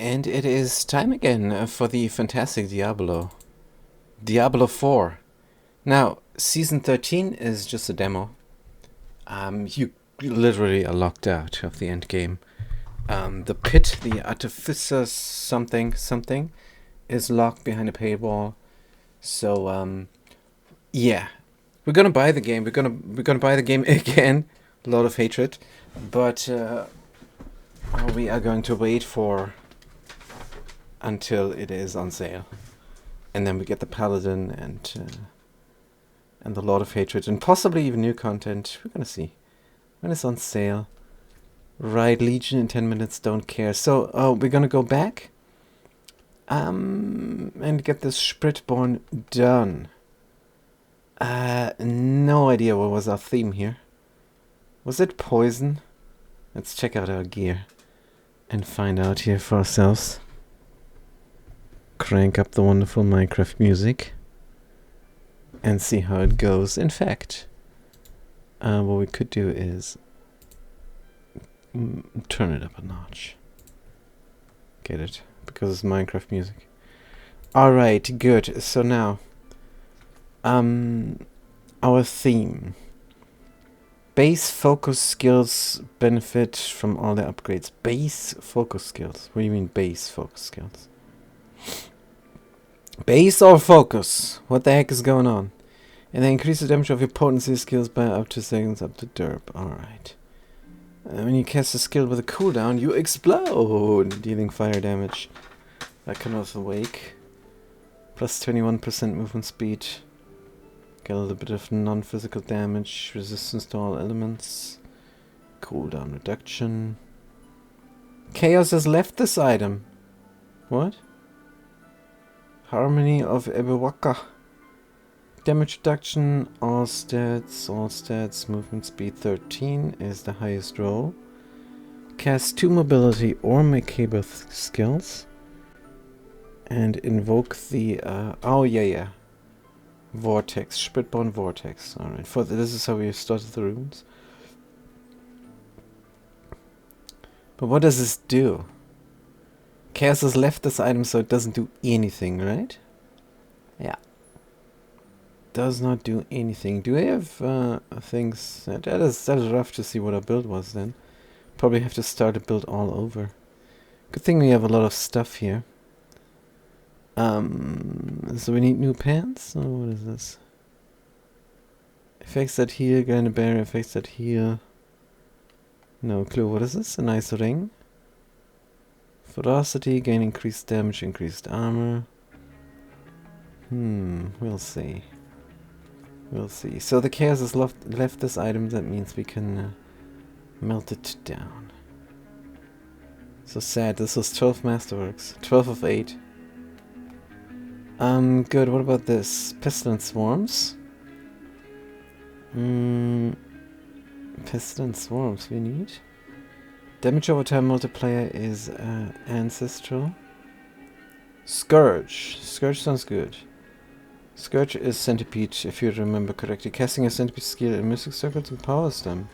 And it is time again for the fantastic Diablo. Diablo 4. Now, Season 13 is just a demo. You literally are locked out of the end game. The pit, the artificer something, is locked behind a paywall. So, yeah. We're gonna buy the game. We're gonna buy the game again. A lot of hatred. But we are going to wait for until it is on sale, and then we get the paladin and the Lord of Hatred, and possibly even new content. We're gonna see when it's on sale. Right, Legion in 10 minutes. Don't care. So, we're gonna go back and get this Spiritborn done. No idea what was our theme here. Was it poison? Let's check out our gear and find out here for ourselves. Crank up the wonderful Minecraft music and see how it goes. In fact, what we could do is turn it up a notch. Get it? Because it's Minecraft music. Alright, good. So now, our theme. Base focus skills benefit from all the upgrades. Base focus skills? What do you mean base focus skills? Base or focus? What the heck is going on? And then increase the damage of your potency skills by up to seconds up to derp. Alright. When you cast a skill with a cooldown, you explode, dealing fire damage. That can also wake. Plus 21% movement speed. Get a little bit of non-physical damage. Resistance to all elements. Cooldown reduction. Chaos has left this item. What? Harmony of Ebewaka. Damage reduction, all stats, movement speed 13 is the highest roll. Cast 2 mobility or Makeba skills. And invoke the, Vortex, Spiritborn Vortex. Alright, this is how we started the runes. But what does this do? Chaos has left this item, so it doesn't do anything, right? Yeah. Does not do anything. Do I have things? That is rough to see what our build was then. Probably have to start a build all over. Good thing we have a lot of stuff here. So we need new pants? Oh, what is this? Effects that heal, gain a barrier, effects that heal. No clue. What is this? A nice ring. Ferocity, gain increased damage, increased armor. We'll see. We'll see. So the chaos has left this item. That means we can melt it down. So sad. This was 12 masterworks. 12 of 8. Good. What about this? Pestilence swarms. Pestilence swarms we need. Damage over time multiplier is ancestral. Scourge. Scourge sounds good. Scourge is centipede, if you remember correctly. Casting a centipede skill in mystic circles empowers them.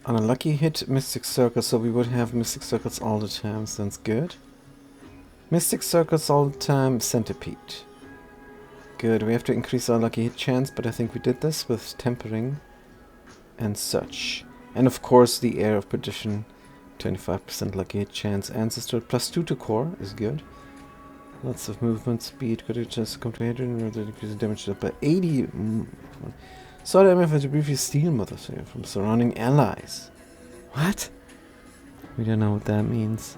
On a lucky hit, mystic circle, so we would have mystic circles all the time. Sounds good. Mystic circles all the time, centipede. Good, we have to increase our lucky hit chance, but I think we did this with tempering and such. And of course the Air of Perdition, 25% lucky hit chance. Ancestral plus 2 to core is good. Lots of movement speed, could just come to hit and increase damage by 80. So damage for to briefly steal Mother Sphere from surrounding allies. What? We don't know what that means.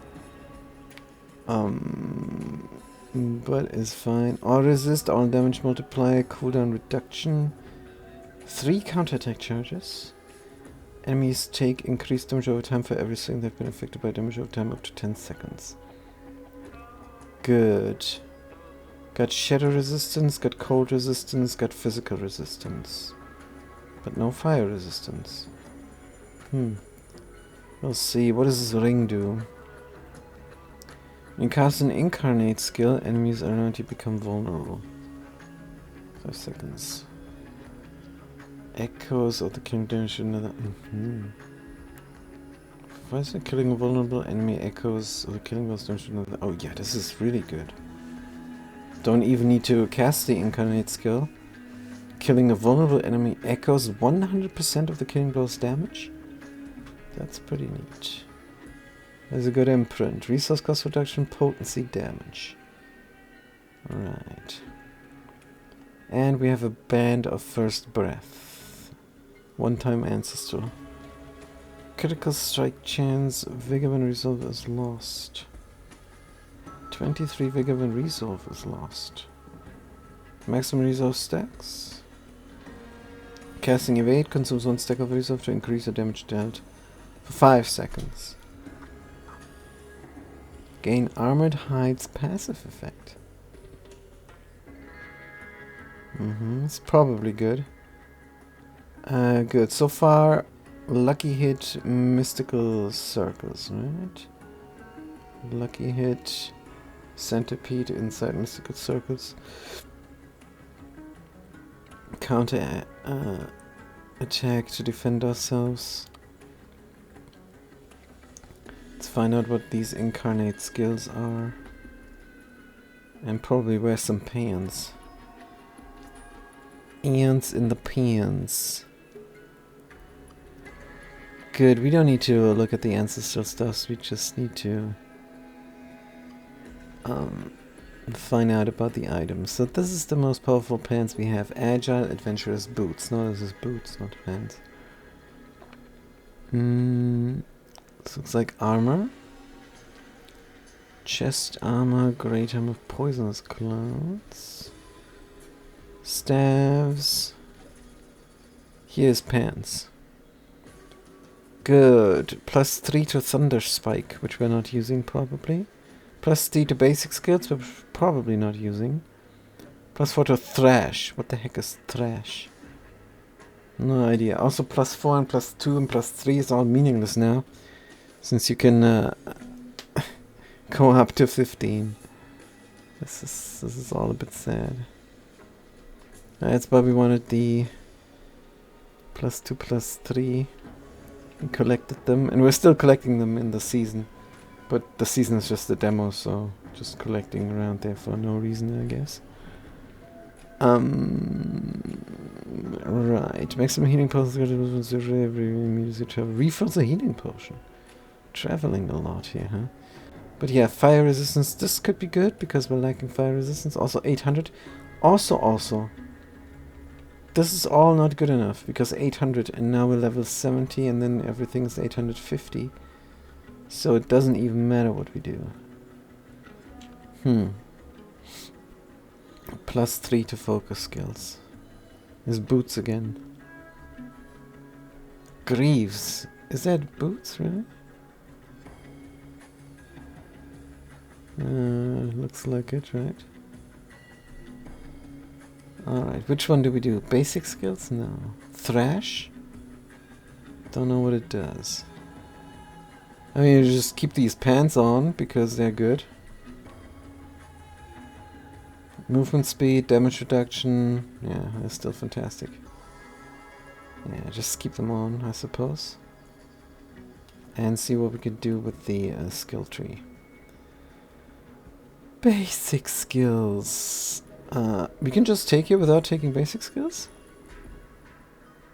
But it's fine. All resist, all damage multiplier, cooldown reduction. 3 counterattack charges. Enemies take increased damage over time for every second they've been affected by damage over time up to 10 seconds. Good. Got shadow resistance, got cold resistance, got physical resistance. But no fire resistance. We'll see. What does this ring do? When you cast an incarnate skill, enemies around you become vulnerable. 5 seconds. Echoes of the kingdom should another. Why is it killing a vulnerable enemy echoes the killing those don't. Oh yeah, this is really good. Don't even need to cast the incarnate skill. Killing a vulnerable enemy echoes 100% of the killing blow's damage. That's pretty neat. There's a good imprint. Resource cost reduction, potency damage. Alright. And we have a band of first breath. One-time ancestral. Critical strike chance, vigor when resolve is lost. 23 vigor when resolve is lost. Maximum resolve stacks. Casting evade consumes 1 stack of resolve to increase the damage dealt for 5 seconds. Gain armored hide's passive effect. It's probably good. Good. So far, lucky hit mystical circles, right? Lucky hit centipede inside mystical circles. Counter attack to defend ourselves. Let's find out what these incarnate skills are. And probably wear some pants. Ants in the pants. Good, we don't need to look at the ancestral stuffs, we just need to find out about the items. So this is the most powerful pants we have. Agile, adventurous boots. No, this is boots, not pants. This looks like armor. Chest armor, great armor, poisonous clouds. Staves. Here's pants. Good. +3 to Thunder Spike, which we're not using probably. +3 to basic skills, we're probably not using. +4 to Thrash. What the heck is Thrash? No idea. Also +4 and +2 and +3 is all meaningless now. Since you can go up to 15. This is all a bit sad. That's why we wanted the +2, +3. We collected them, and we're still collecting them in the season. But the season is just a demo, so just collecting around there for no reason, I guess. Right. Maximum healing potions every immediately travel. Refills a healing potion. Traveling a lot here, huh? But yeah, fire resistance. This could be good because we're lacking fire resistance. Also 800. Also. This is all not good enough because 800 and now we're level 70 and then everything is 850. So it doesn't even matter what we do. +3 to focus skills. There's boots again. Greaves. Is that boots, really? Looks like it, right? Alright, which one do we do? Basic skills? No. Thrash? Don't know what it does. I mean, you just keep these pants on because they're good. Movement speed, damage reduction. Yeah, they're still fantastic. Yeah, just keep them on, I suppose. And see what we could do with the skill tree. Basic skills. We can just take it without taking basic skills?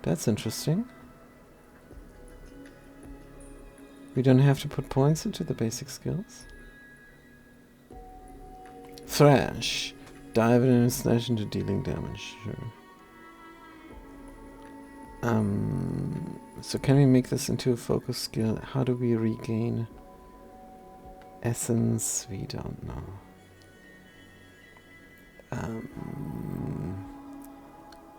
That's interesting. We don't have to put points into the basic skills. Thrash. Dive in and slash into dealing damage. Sure. So can we make this into a focus skill? How do we regain essence? We don't know.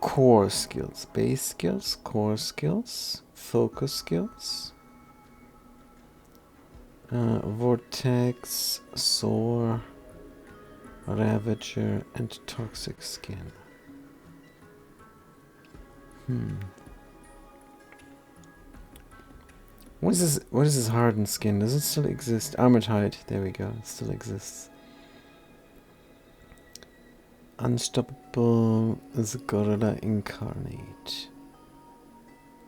Core skills. Base skills. Core skills. Focus skills. Vortex, Soar, Ravager, and Toxic Skin. What is this hardened skin? Does it still exist? Armored hide. There we go. It still exists. Unstoppable as a gorilla incarnate.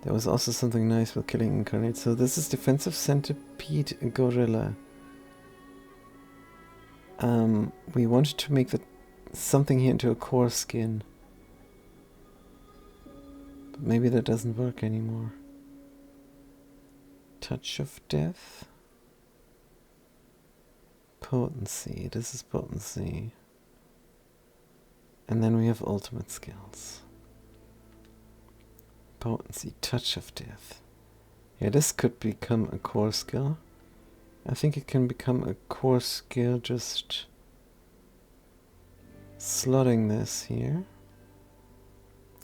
There was also something nice with killing Incarnate. So this is Defensive Centipede Gorilla. We wanted to make something here into a core skin. But maybe that doesn't work anymore. Touch of Death. Potency. This is potency. And then we have ultimate skills. Potency. Touch of Death. Yeah, this could become a core skill. I think it can become a core skill just slotting this here.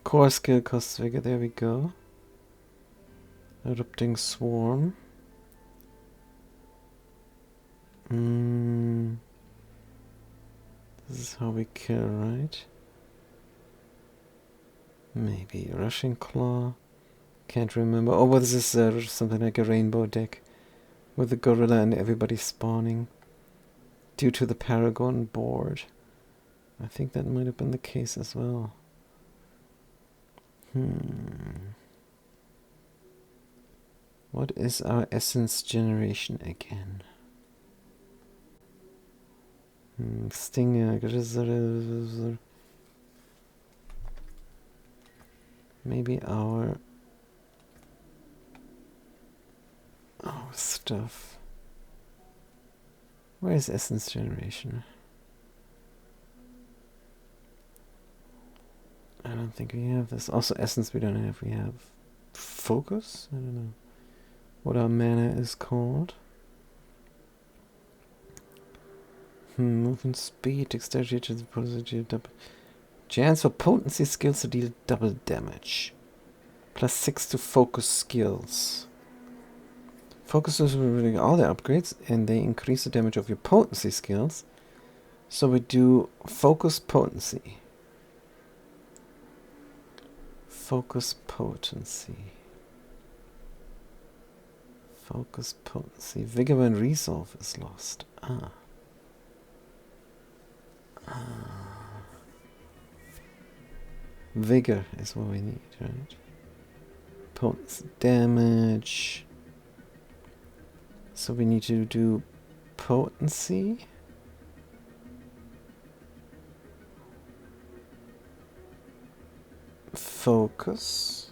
Core skill costs vigor, there we go. Erupting Swarm. This is how we kill, right? Maybe Rushing Claw. Can't remember. Oh, what is this? Something like a rainbow deck. With the gorilla and everybody spawning. Due to the Paragon board. I think that might have been the case as well. What is our essence generation again? Stinger. Maybe our stuff. Where is essence generation? I don't think we have this. Also essence we don't have. We have focus? I don't know what our mana is called. Movement speed, dexterity, double chance for potency skills to deal double damage. +6 to focus skills. Focus is really all the upgrades, and they increase the damage of your potency skills. So we do focus potency. Focus potency. Focus potency. Vigor when resolve is lost. Vigor is what we need, right? Potency damage. So we need to do potency. Focus.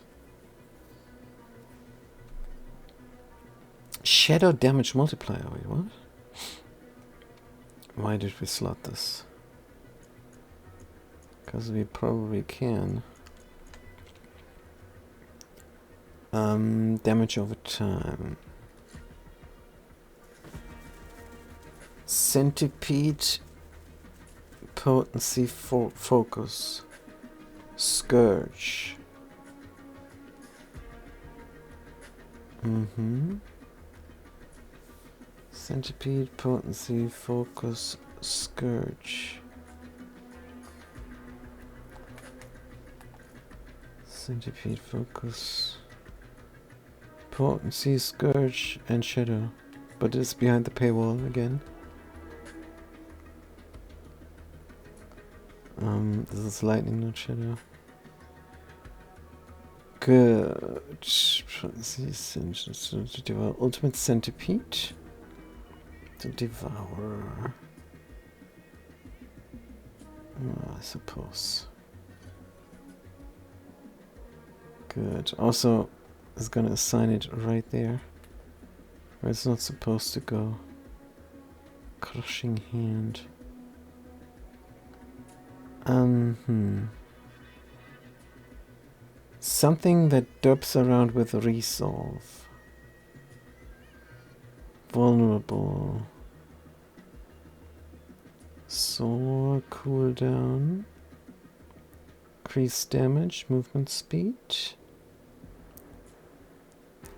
Shadow damage multiplier. Wait, what? Why did we slot this? Because we probably can. Damage over time. Centipede. Potency focus. Scourge. Centipede, potency, focus, scourge. Centipede, focus, potency, scourge, and shadow. But it's behind the paywall again. This is lightning, not shadow. Good. Ultimate centipede to devour. I suppose. Good. Also, is gonna assign it right there, where it's not supposed to go. Crushing hand. Something that derps around with resolve. Vulnerable. Soar, cooldown. Increase damage, movement speed.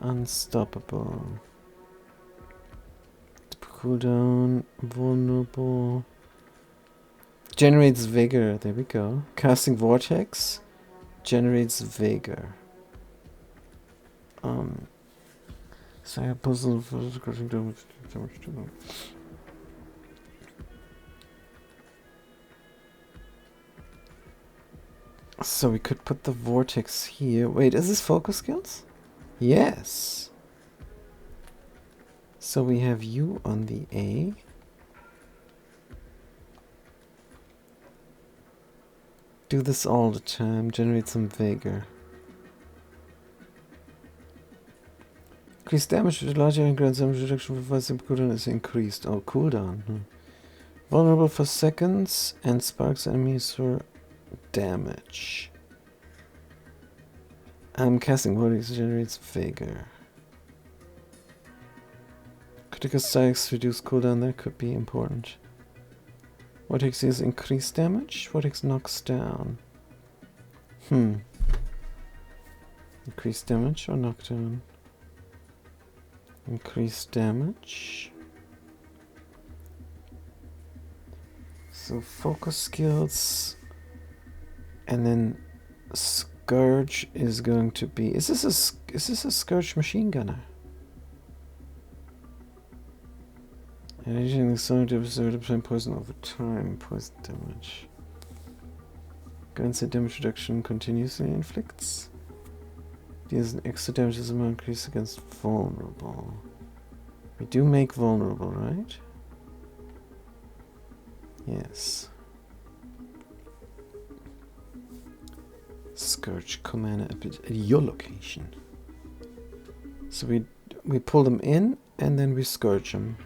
Unstoppable. Cooldown, vulnerable. Generates vigor, there we go. Casting vortex generates vigor. So puzzle for crushing damage. So we could put the vortex here. Wait, is this focus skills? Yes. So we have you on the A. Do this all the time. Generate some vigor. Increased damage with larger and ground damage reduction for 5 cooldown is increased. Oh, cooldown. Vulnerable for seconds and sparks enemies for damage. Casting bodies generates vigor. Critical strikes reduce cooldown. That could be important. Vortex is increased damage. Vortex knocks down. Increased damage or knockdown? Increased damage. So focus skills, and then Scourge is going to be. Is this a Scourge machine gunner? And using the sonic to poison over time. Poison damage. Guns and damage reduction continuously inflicts. Deals an extra damage as amount increase against vulnerable. We do make vulnerable, right? Yes. Scourge commander at your location. So we pull them in and then we scourge them.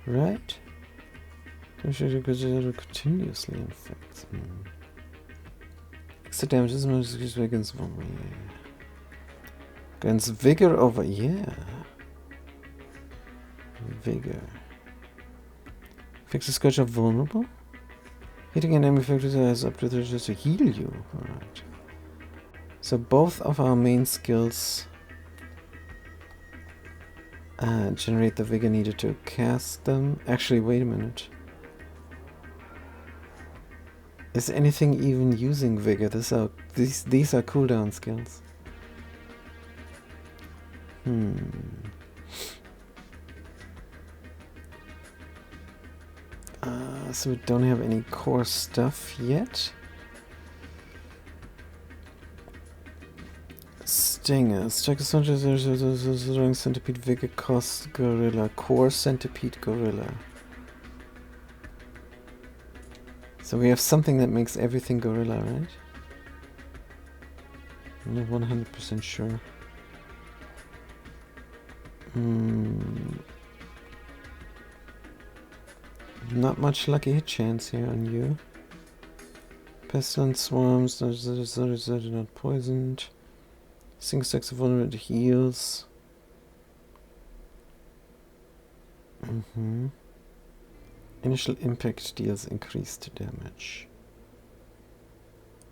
Right? Continuously infects. Extra damage is increased against vulnerable. Against vigor over. Yeah. Vigor. Fix the scourge of vulnerable? Hitting an enemy factor has up to 30 just to heal you. Alright. So both of our main skills generate the vigor needed to cast them. Actually, wait a minute. Is anything even using vigor? These are cooldown skills. So we don't have any core stuff yet. Stinger. Strike a soldier centipede vigor cost gorilla. Core centipede gorilla. So we have something that makes everything gorilla, right? I'm not 100% sure. Not much lucky hit chance here on you. Pestilence swarms, they're not poisoned. Single stacks of vulnerable heals. Initial impact deals increased damage.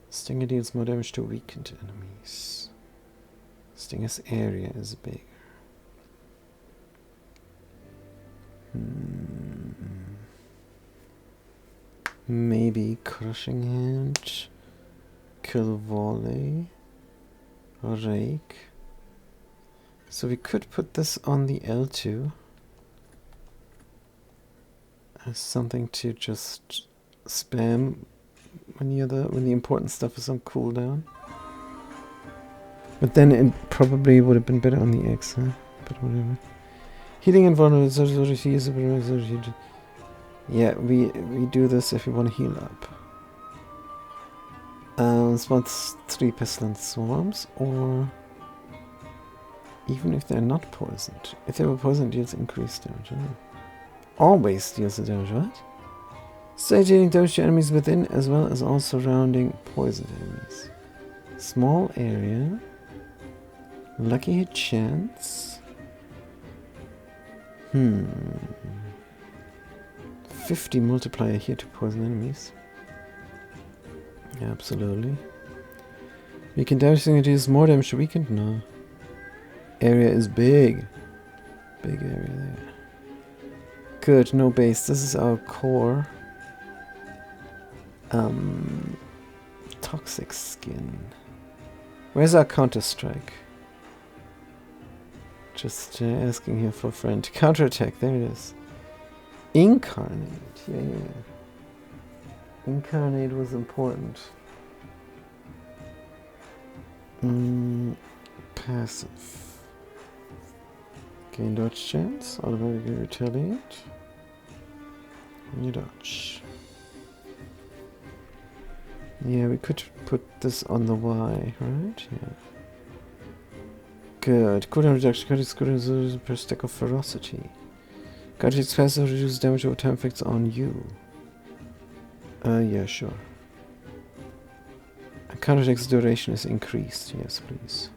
Stinger deals more damage to weakened enemies. Stinger's area is bigger. Maybe Crushing Hand, Kill Volley, Rake. So we could put this on the L2 as something to just spam when the important stuff is on cooldown. But then it probably would have been better on the X, huh? But whatever. Healing and vulnerability is a. Yeah, we do this if we want to heal up. Spawns 3 pestilence swarms, or even if they're not poisoned. If they were poisoned, deals increased damage. Right? Always deals the damage, right? Stay dealing damage to enemies within as well as all surrounding poisoned enemies. Small area. Lucky hit chance. 50 multiplier here to poison enemies. Yeah, absolutely. We can damage things that deals more damage to weakened? No. Area is big. Big area there. Good, no base. This is our core. Toxic skin. Where's our Counter-Strike? Just asking here for a friend. Counterattack, there it is. Incarnate, yeah. Incarnate was important. Passive. Gain dodge chance. Automatically retaliate. And you dodge. Yeah, we could put this on the Y, right? Yeah. Good. Cooldown reduction. Credits cooldown per stack of ferocity. Gadget's passive reduces damage over time effects on you. Yeah, sure. Counterattack's duration is increased. Yes, please.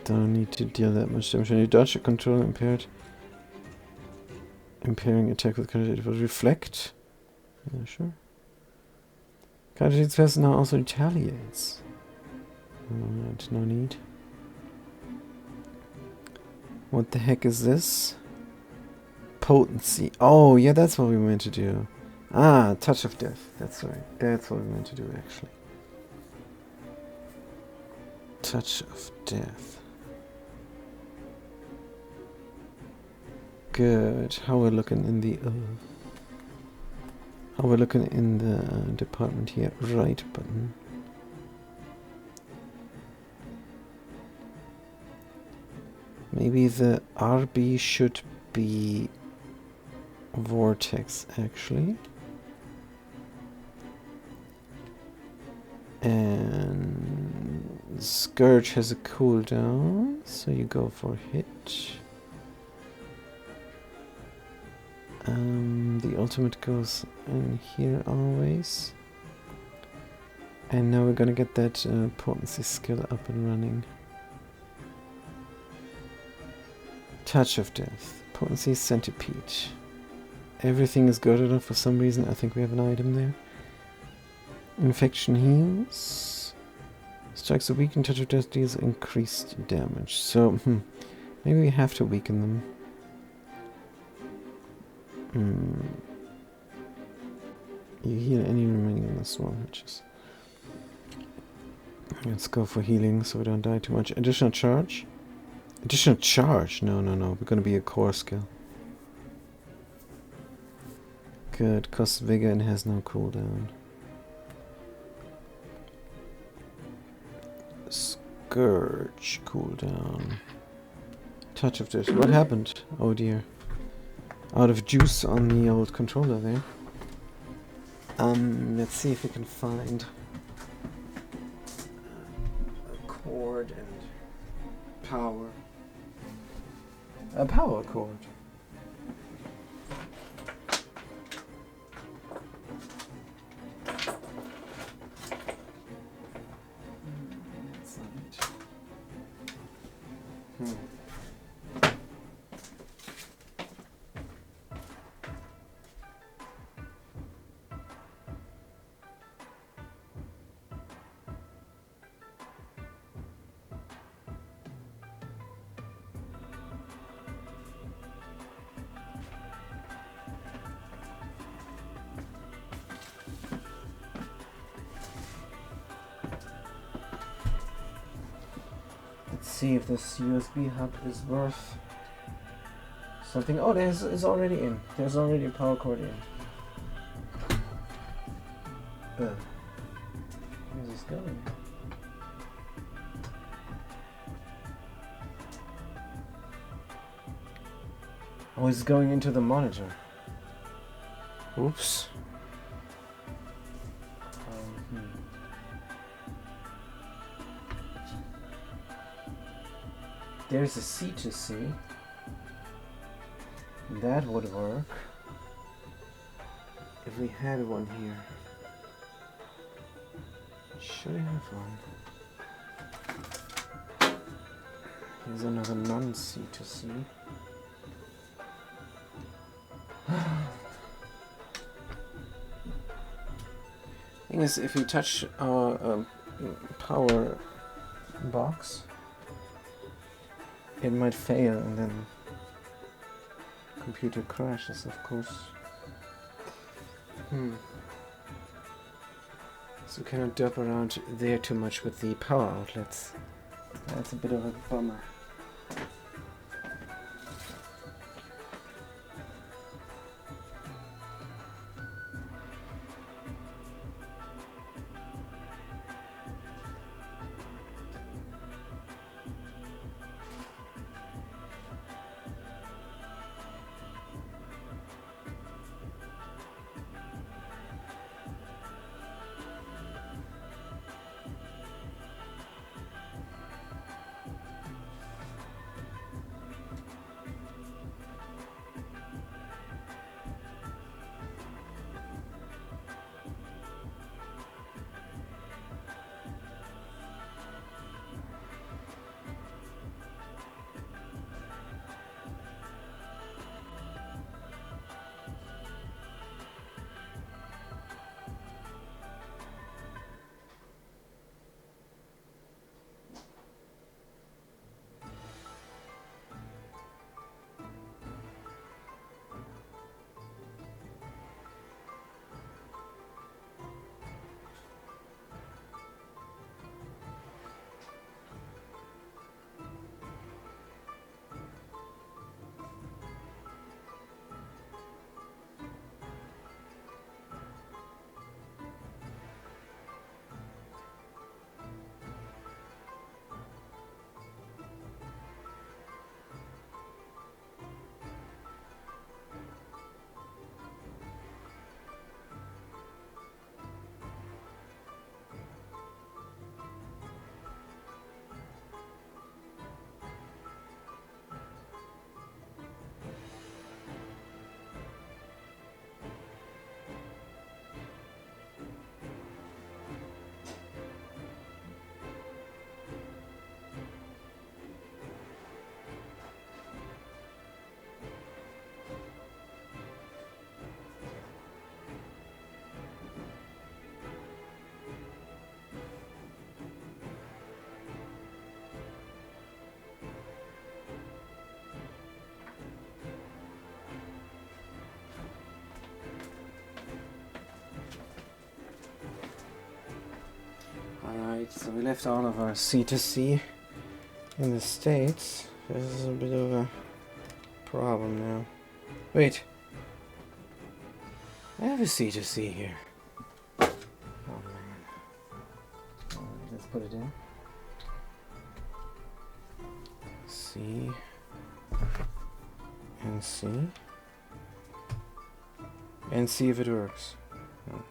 Don't need to deal that much damage. When you dodge or control impaired. Impairing attack with counterattack will reflect. Yeah, sure. Counterattack's passive now also retaliates. Alright, no need. What the heck is this? Potency. Oh, yeah, that's what we meant to do. Ah, Touch of Death. That's right. That's what we meant to do, actually. Touch of Death. Good. How we're looking in the... how we're looking in the department here. Right button. Maybe the RB should be Vortex, actually. And Scourge has a cooldown, so you go for hit. The ultimate goes in here always. And now we're gonna get that potency skill up and running. Touch of Death. Potency Centipede. Everything is good enough for some reason. I think we have an item there. Infection heals. Strikes a weakened Touch of Death deals increased damage. So, maybe we have to weaken them. You heal any remaining in the swarm witches. Let's go for healing so we don't die too much. Additional charge? Additional charge? No, no, no. We're gonna be a core skill. Good. Costs vigor and has no cooldown. Scourge cooldown. Touch of Death. What happened? Oh dear. Out of juice on the old controller there. Let's see if we can find a cord and power. A power cord. That's not it. See if this USB hub is worth something. Oh, it's already in. There's already a power cord in. Where's this going? Oh, it's going into the monitor. Oops. There's a C to C. That would work if we had one here. Should I have one? Here's another non-C to C. Thing is, if we touch our power box, it might fail and then computer crashes, of course. So we cannot derp around there too much with the power outlets. That's a bit of a bummer. So we left all of our C2C in the States. This is a bit of a problem now. Wait. I have a C2C here. Oh man. Let's put it in. C and C. And see if it works. Oh.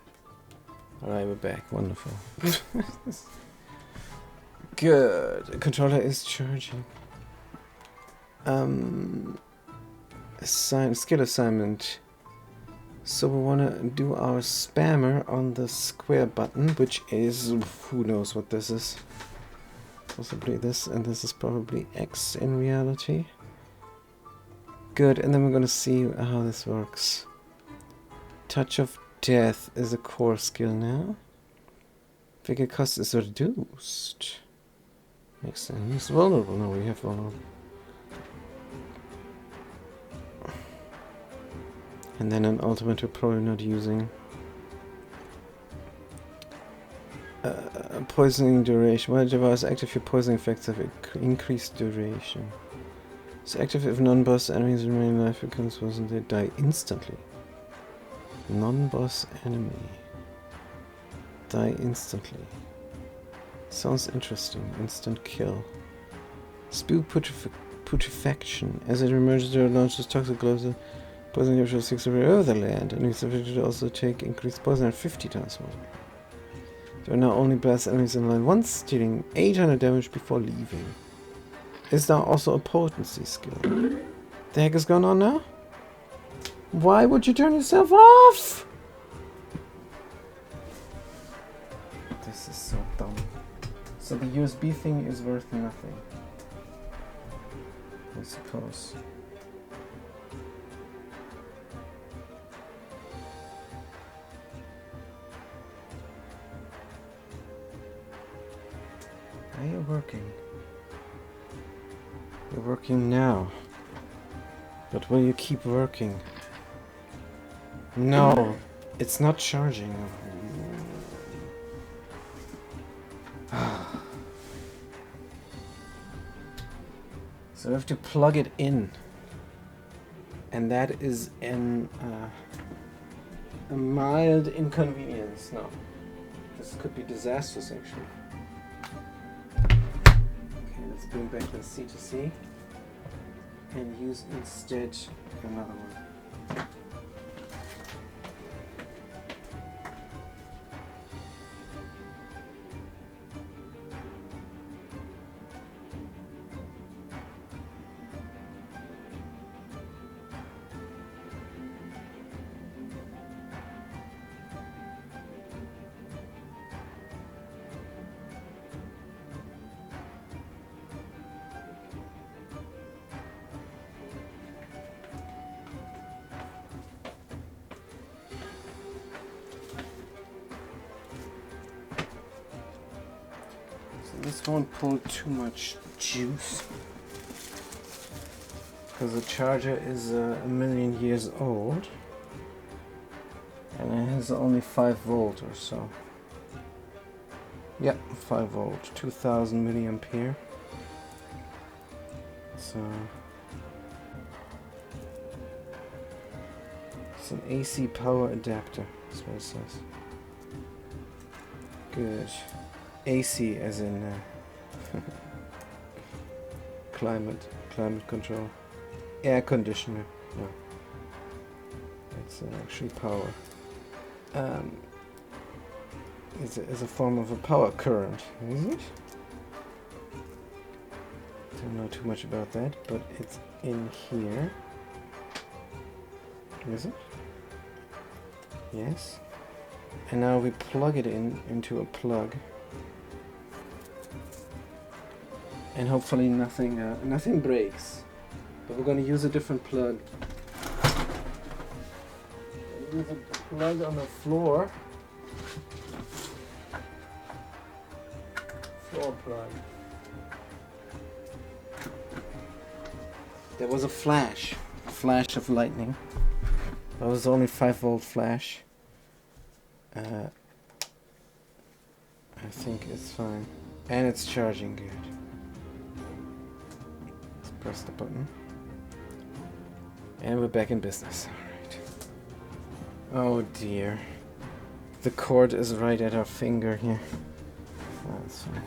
Alright, we're back. Wonderful. Good. The controller is charging. Skill assignment. So we want to do our spammer on the square button, which is, who knows what this is. Possibly this, and this is probably X in reality. Good, and then we're going to see how this works. Touch of Death is a core skill now. Figure cost is reduced. Makes sense. Vulnerable. No, we have vulnerable. And then an ultimate we're probably not using. Poisoning duration. While device active, your poisoning effects have increased duration. It's active if non-boss enemies remain alive because they die instantly. Non-boss enemy. Die instantly. Sounds interesting. Instant kill. Spew putrefaction. As it emerges, it launches toxic glows. Poison usually 6 over the land, and it's affected to also take increased poison at 50 times more. There are now only blast enemies in line once, dealing 800 damage before leaving. Is now also a potency skill. The heck is going on now? Why would you turn yourself off? This is so dumb. So the USB thing is worth nothing, I suppose. Are you working? You're working now. But will you keep working? No, it's not charging. So I have to plug it in. And that is a mild inconvenience. No, this could be disastrous actually. Let's bring back the C2C and use instead another one. This won't pull too much juice because the charger is a million years old and it has only 5 volt or so. Yep, 5 volt, 2000 milliampere. So it's an AC power adapter, that's what it says. Good. AC as in climate control, air conditioner. No, it's actually power. It's a form of a power current, is it? Don't know too much about that, but it's in here. Is it? Yes. And now we plug it into a plug. And hopefully nothing breaks. But we're going to use a different plug. Use a plug on the floor. Floor plug. There was a flash of lightning. That was only 5 volt flash. I think it's fine. And it's charging good. Let's press the button. And we're back in business. Alright. Oh dear. The cord is right at our finger here. Oh, that's fine.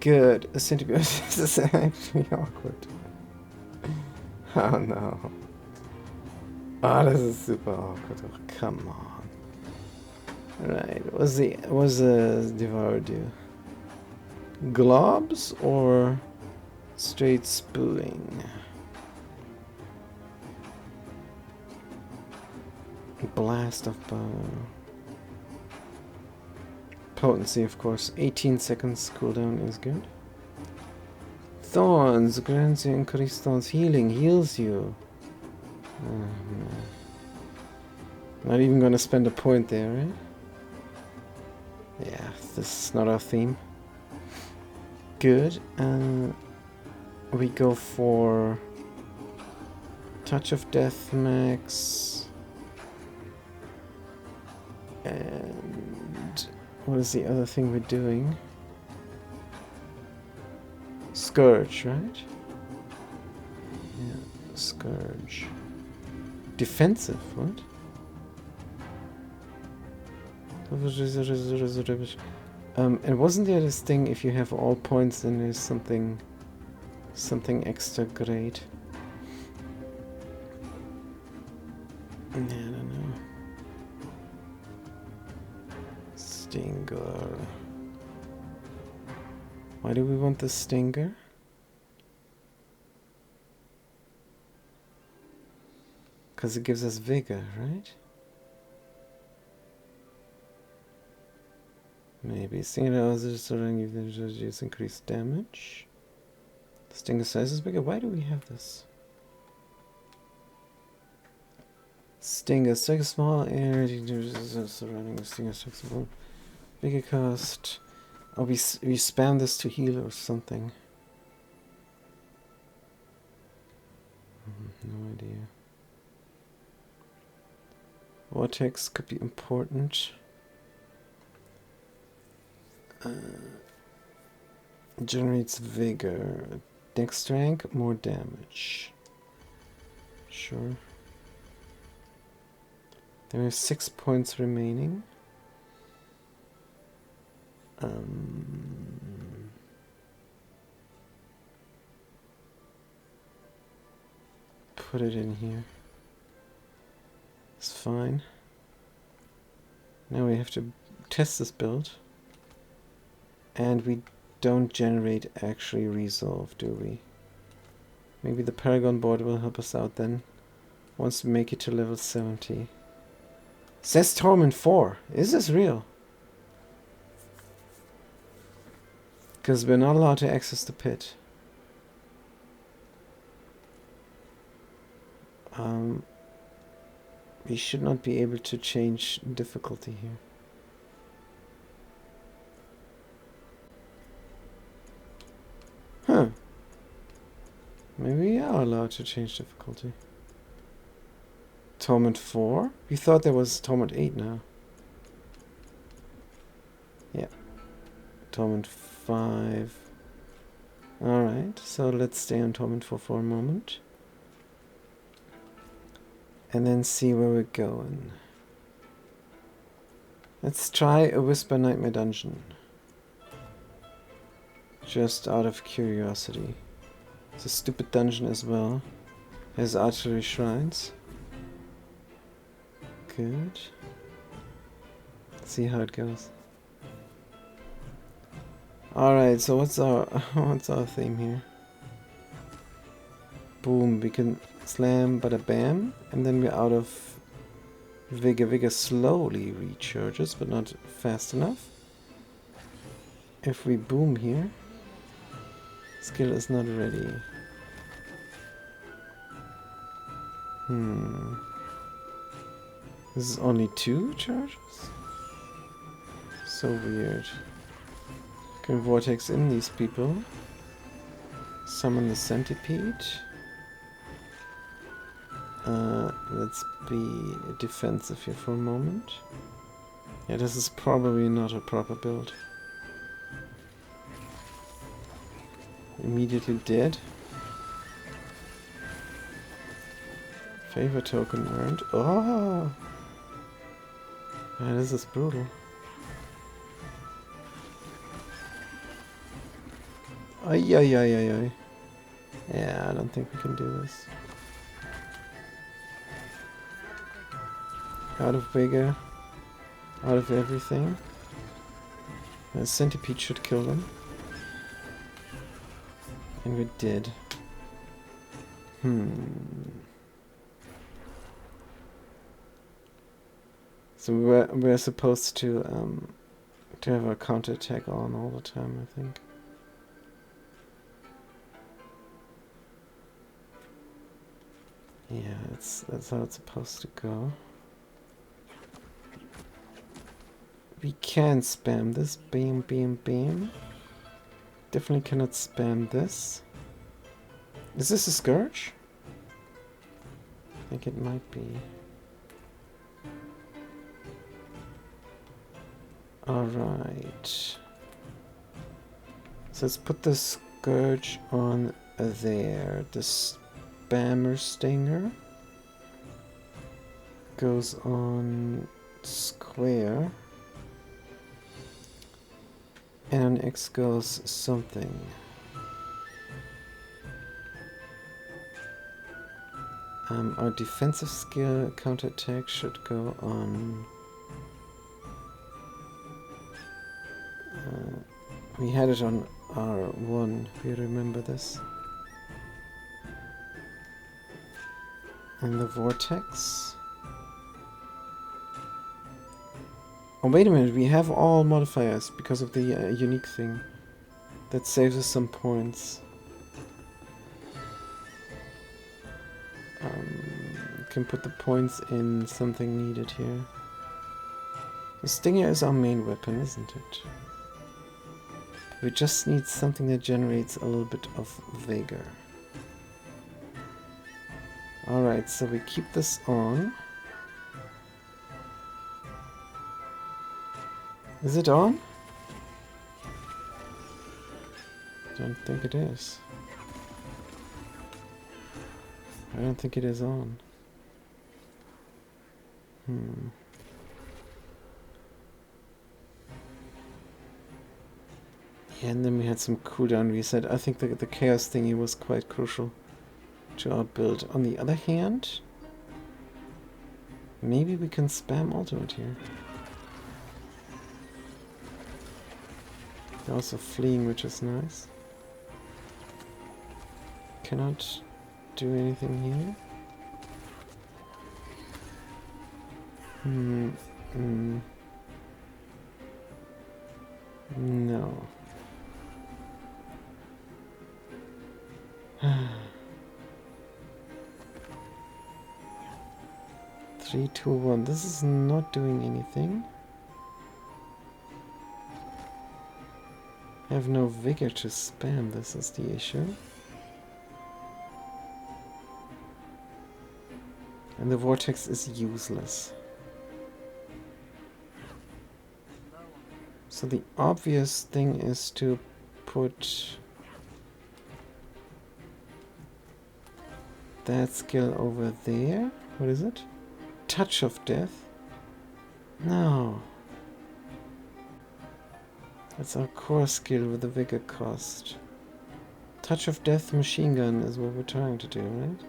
Good. Disintegrate. This is actually awkward. Oh no. Oh, this is super awkward. Oh, come on. Right. What's the Devour do? Globs or straight spewing? Blast of bow. Potency, of course. 18 seconds cooldown is good. Thorns grants you increased thorns healing. Heals you. Oh, no. Not even gonna spend a point there, right? Yeah, this is not our theme. Good. We go for Touch of Death max. And what is the other thing we're doing? Scourge, right? Yeah, Scourge. Defensive, what? And wasn't there this thing, if you have all points, then there's something extra great? Yeah, I don't know. Stinger. Why do we want the Stinger? Because it gives us vigor, right? Maybe. Stinger also just increased damage. Stinger size is bigger. Why do we have this? Stinger. Strike a small area. Surrounding the Stinger. Bigger cost. Oh, we spam this to heal or something. No idea. Vortex could be important. Generates vigor. Dex rank, more damage. Sure. There are 6 points remaining. Put it in here. It's fine. Now we have to test this build. And we don't generate actually resolve, do we? Maybe the Paragon board will help us out then. Once we make it to level 70. Says Torment 4. Is this real? Because we're not allowed to access the pit. We should not be able to change difficulty here. Huh. Maybe we are allowed to change difficulty. Torment 4? We thought there was Torment 8 now. Yeah. Torment 5. Alright, so let's stay on Torment 4 for a moment. And then see where we're going. Let's try a Whisper Nightmare Dungeon. Just out of curiosity. It's a stupid dungeon as well. Has archery shrines. Good. Let's see how it goes. Alright, so what's our theme here? Boom, we can slam bada bam, and then we're out of vigor. Vigor slowly recharges, but not fast enough. If we boom here, skill is not ready. This is only 2 charges? So weird. Can vortex in these people. Summon the centipede. Let's be defensive here for a moment. Yeah, this is probably not a proper build. Immediately dead. Favor token earned. Oh! Yeah, this is brutal. Ay, ay, ay, ay, ay. Yeah, I don't think we can do this. Out of vigor. Out of everything. A centipede should kill them. And we did. So we're supposed to have a counterattack on all the time, I think. Yeah, that's how it's supposed to go. We can spam this. Bam, bam, bam. Definitely cannot spam this. Is this a Scourge? I think it might be. Alright. So let's put the Scourge on there. The Spammer Stinger goes on square. And on X goes something. Our defensive skill counterattack should go on. We had it on R1. You remember this? And the vortex. Oh, wait a minute, we have all modifiers because of the unique thing. That saves us some points. Can put the points in something needed here. The Stinger is our main weapon, isn't it? We just need something that generates a little bit of vigor. Alright, so we keep this on. Is it on? Don't think it is. I don't think it is on. Yeah, and then we had some cooldown reset. I think the chaos thingy was quite crucial to our build. On the other hand, maybe we can spam ultimate here. They're also fleeing, which is nice. Cannot do anything here. No. 3, 2, 1. This is not doing anything. I have no vigor to spam. This is the issue. And the vortex is useless. So the obvious thing is to put that skill over there. What is it? Touch of Death? No. That's our core skill with the vigor cost. Touch of Death machine gun is what we're trying to do, right?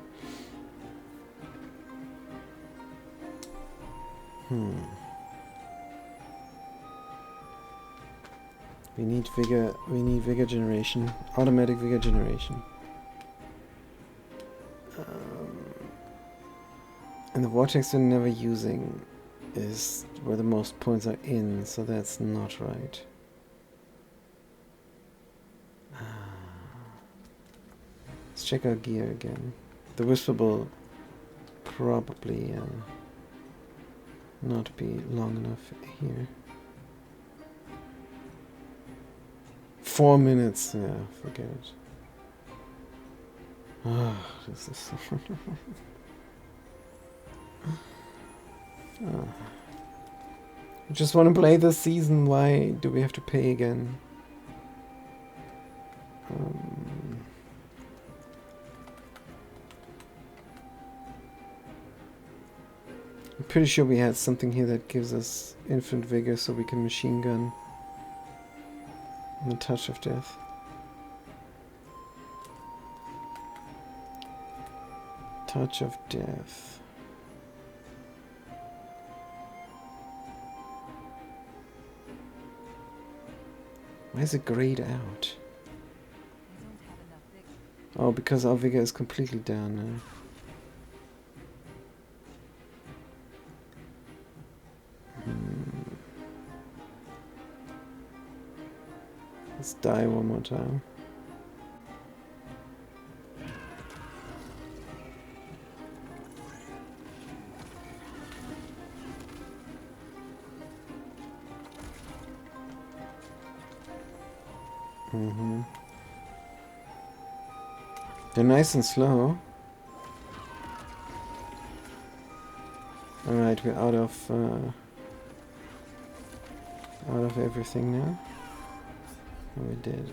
We need vigor generation. Automatic vigor generation. And the vortex we're never using is where the most points are in, so that's not right. Let's check our gear again. The Whisper will probably not be long enough here. 4 minutes, yeah, forget it. Ah, this is I just want to play this season. Why do we have to pay again? I'm pretty sure we had something here that gives us infinite vigor so we can machine gun. And the touch of death. Touch of death. Why is it grayed out? Oh, because our vigor is completely down now. Let's die one more time. They're nice and slow. Alright, we're out of everything now. We did.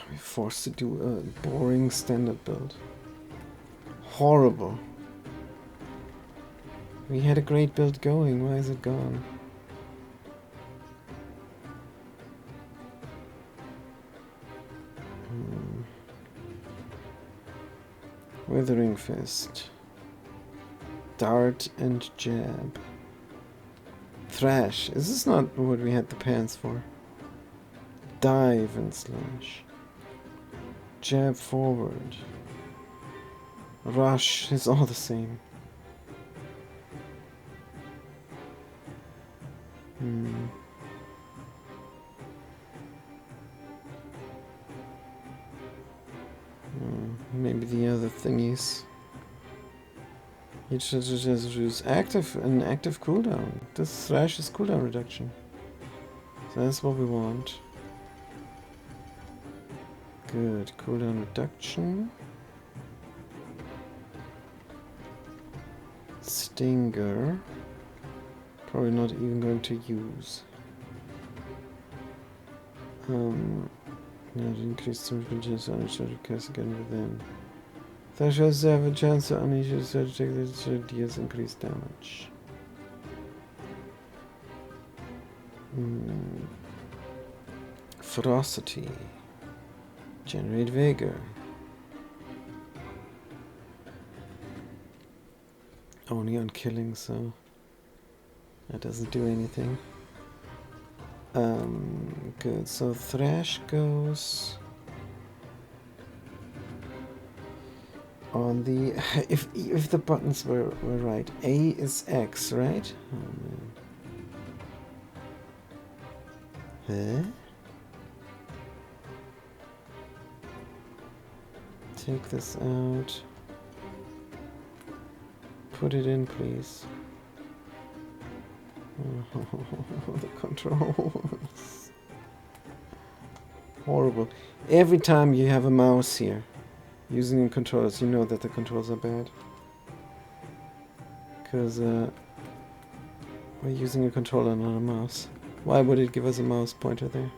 We're forced to do a boring standard build. Horrible. We had a great build going, why is it gone? Withering Fist. Dart and Jab. Thrash. Is this not what we had the pants for? Dive and Slash. Jab forward. Rush is all the same. Maybe the other thingies. You should just use an active cooldown. This Thrash is cooldown reduction. So that's what we want. Good, cooldown reduction. Stinger. Probably not even going to use. Increase the chance to cast again within. Thrash has a chance to unleash a surge attack that deals increased damage. Ferocity. Generate vigor. Only on killing, so that doesn't do anything. Good. So Thrash goes on the if the buttons were right. A is X, right? Oh man. Huh? Take this out. Put it in, please. Oh, the controls. Horrible. Every time you have a mouse here, using controllers, you know that the controls are bad. Because we're using a controller, not a mouse. Why would it give us a mouse pointer there?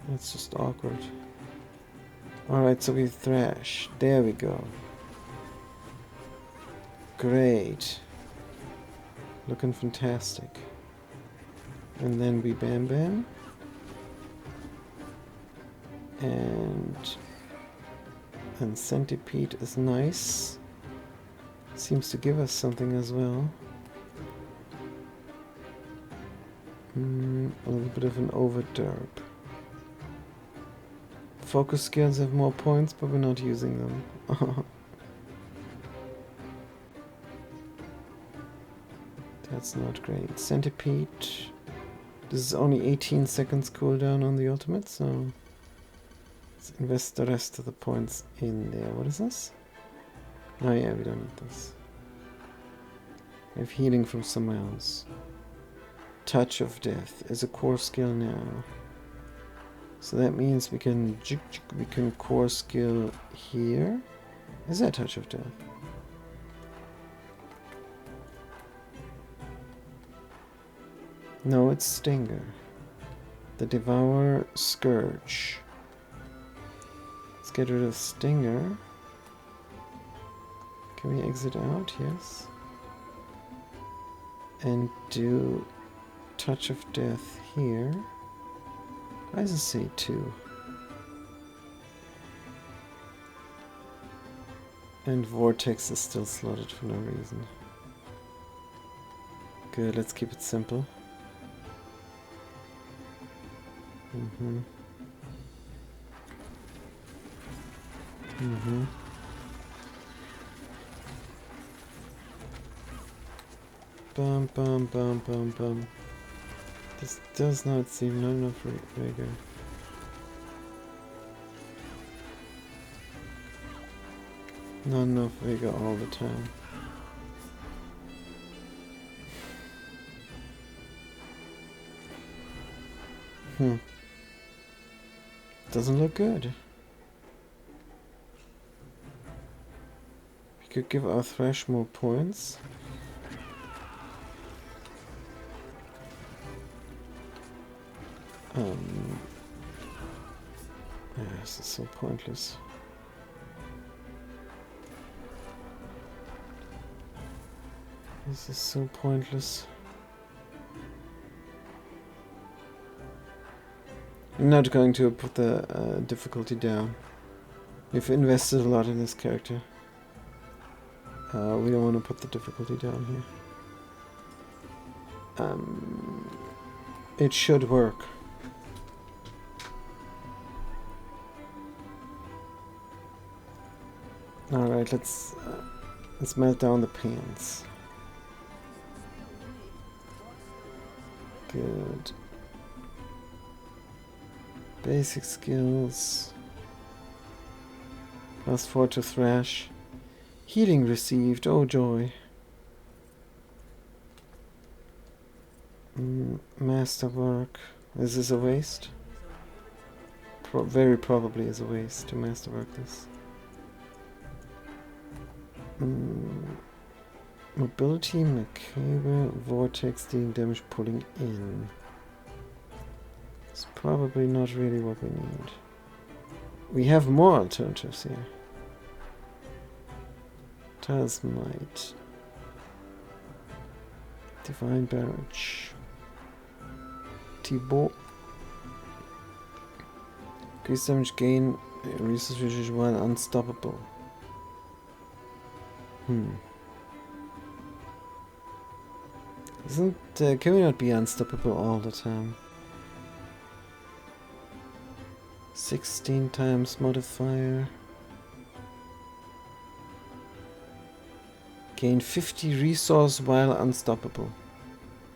That's just awkward. Alright, so we Thrash. There we go. Great. Looking fantastic. And then we Bam Bam. And Centipede is nice. Seems to give us something as well. A little bit of an overderp. Focus skills have more points, but we're not using them. That's not great. Centipede. This is only 18 seconds cooldown on the ultimate, so let's invest the rest of the points in there. What is this? Oh yeah, we don't need this. We have healing from somewhere else. Touch of Death is a core skill now. So that means we can core skill here. Is that Touch of Death? No, it's Stinger. The Devour Scourge. Let's get rid of Stinger. Can we exit out? Yes. And do Touch of Death here. Why does it say 2? And Vortex is still slotted for no reason. Good, let's keep it simple. Bum bum bum bum bum. This does not seem not enough vigor. Not enough vigor all the time. Doesn't look good. We could give our Thresh more points. Yeah, this is so pointless. This is so pointless. I'm not going to put the difficulty down. We've invested a lot in this character. We don't want to put the difficulty down here. It should work. Alright, let's melt down the pants. Good. Basic skills. +4 to Thrash. Healing received, oh joy. Masterwork. Is this a waste? Very probably is a waste to masterwork this. Mobility, Macabre, Vortex, dealing damage, pulling in. It's probably not really what we need. We have more alternatives here. Tasmite. Divine Barrage. Thibaut. Increase damage gain, resources while unstoppable. Can we not be unstoppable all the time? 16 times modifier. Gain 50 resource while unstoppable.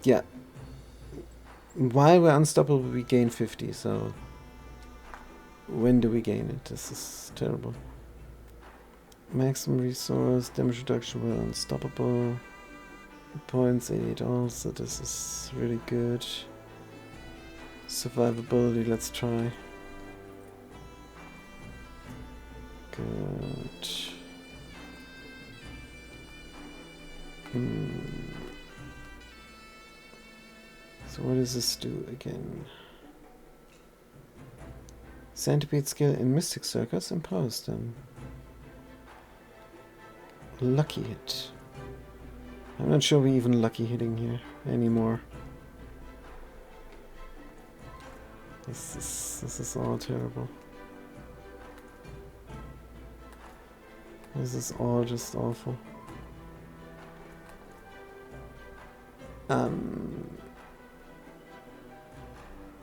Yeah. While we're unstoppable we gain 50, so... When do we gain it? This is terrible. Maximum resource, damage reduction while unstoppable. Points 88 also, this is really good. Survivability, let's try. Good. So what does this do again? Centipede skill in Mystic Circus empowers them. Lucky hit. I'm not sure we even lucky hitting here anymore. This is all terrible. This is all just awful.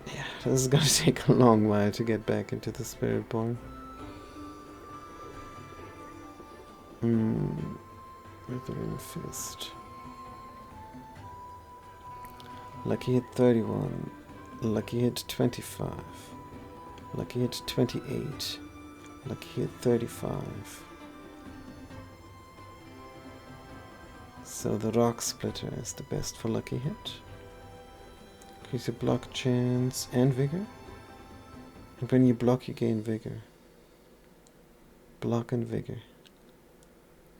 Yeah, this is gonna take a long while to get back into the Spiritborn. Withering Fist. Lucky hit 31. Lucky hit 25. Lucky hit 28. Lucky hit 35. So the Rock Splitter is the best for lucky hit. Increase your block chance and vigor. And when you block you gain vigor. Block and vigor.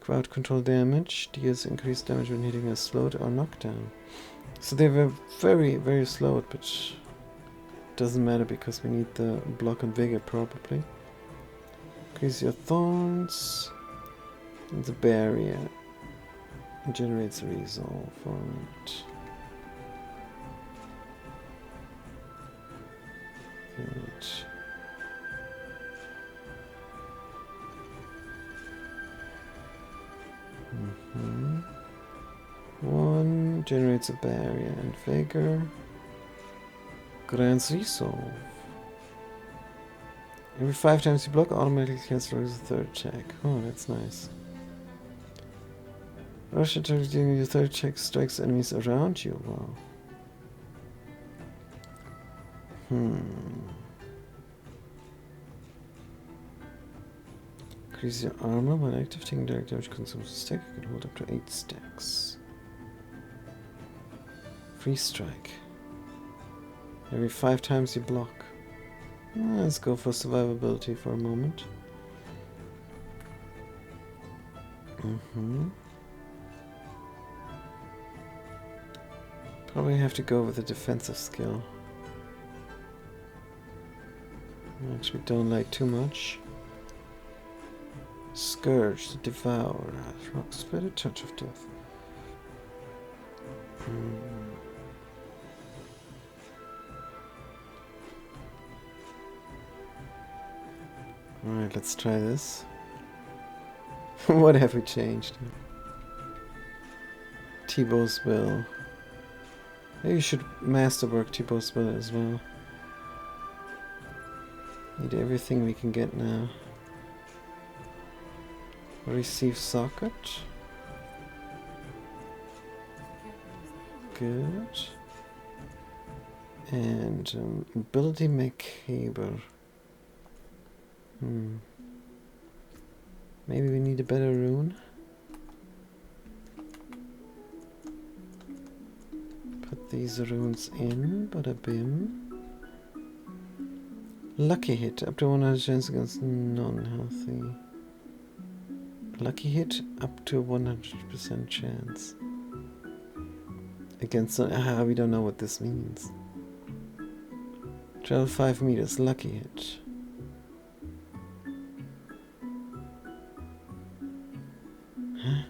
Crowd control damage. Deals increased damage when hitting a slowed or knockdown. So they were very, very slowed, but doesn't matter because we need the block and vigor probably. Increase your thorns. And the barrier generates a resolve on it. Good. One generates a barrier and vigor. Grants resolve. Every 5 times you block, automatically cancels the third attack. Oh, that's nice. Rush attack during your third attack strikes enemies around you. Wow. Increase your armor when active, taking direct damage consumes a stack. You can hold up to 8 stacks. Free strike. Every 5 times you block. Let's go for survivability for a moment. Probably have to go with a defensive skill, which we don't like too much. Scourge, the Devour, Rock Splitter, Touch of Death. Alright, let's try this. What have we changed? T-Bow's Will. Maybe you should masterwork T-Bow's Will as well. Need everything we can get now. Receive socket. Good. And ability macabre. Maybe we need a better rune. Put these runes in, bada bim. Lucky hit, up to 100 chance against non-healthy. Lucky hit, up to 100% chance. Against, we don't know what this means. Travel 5 meters, lucky hit. Huh?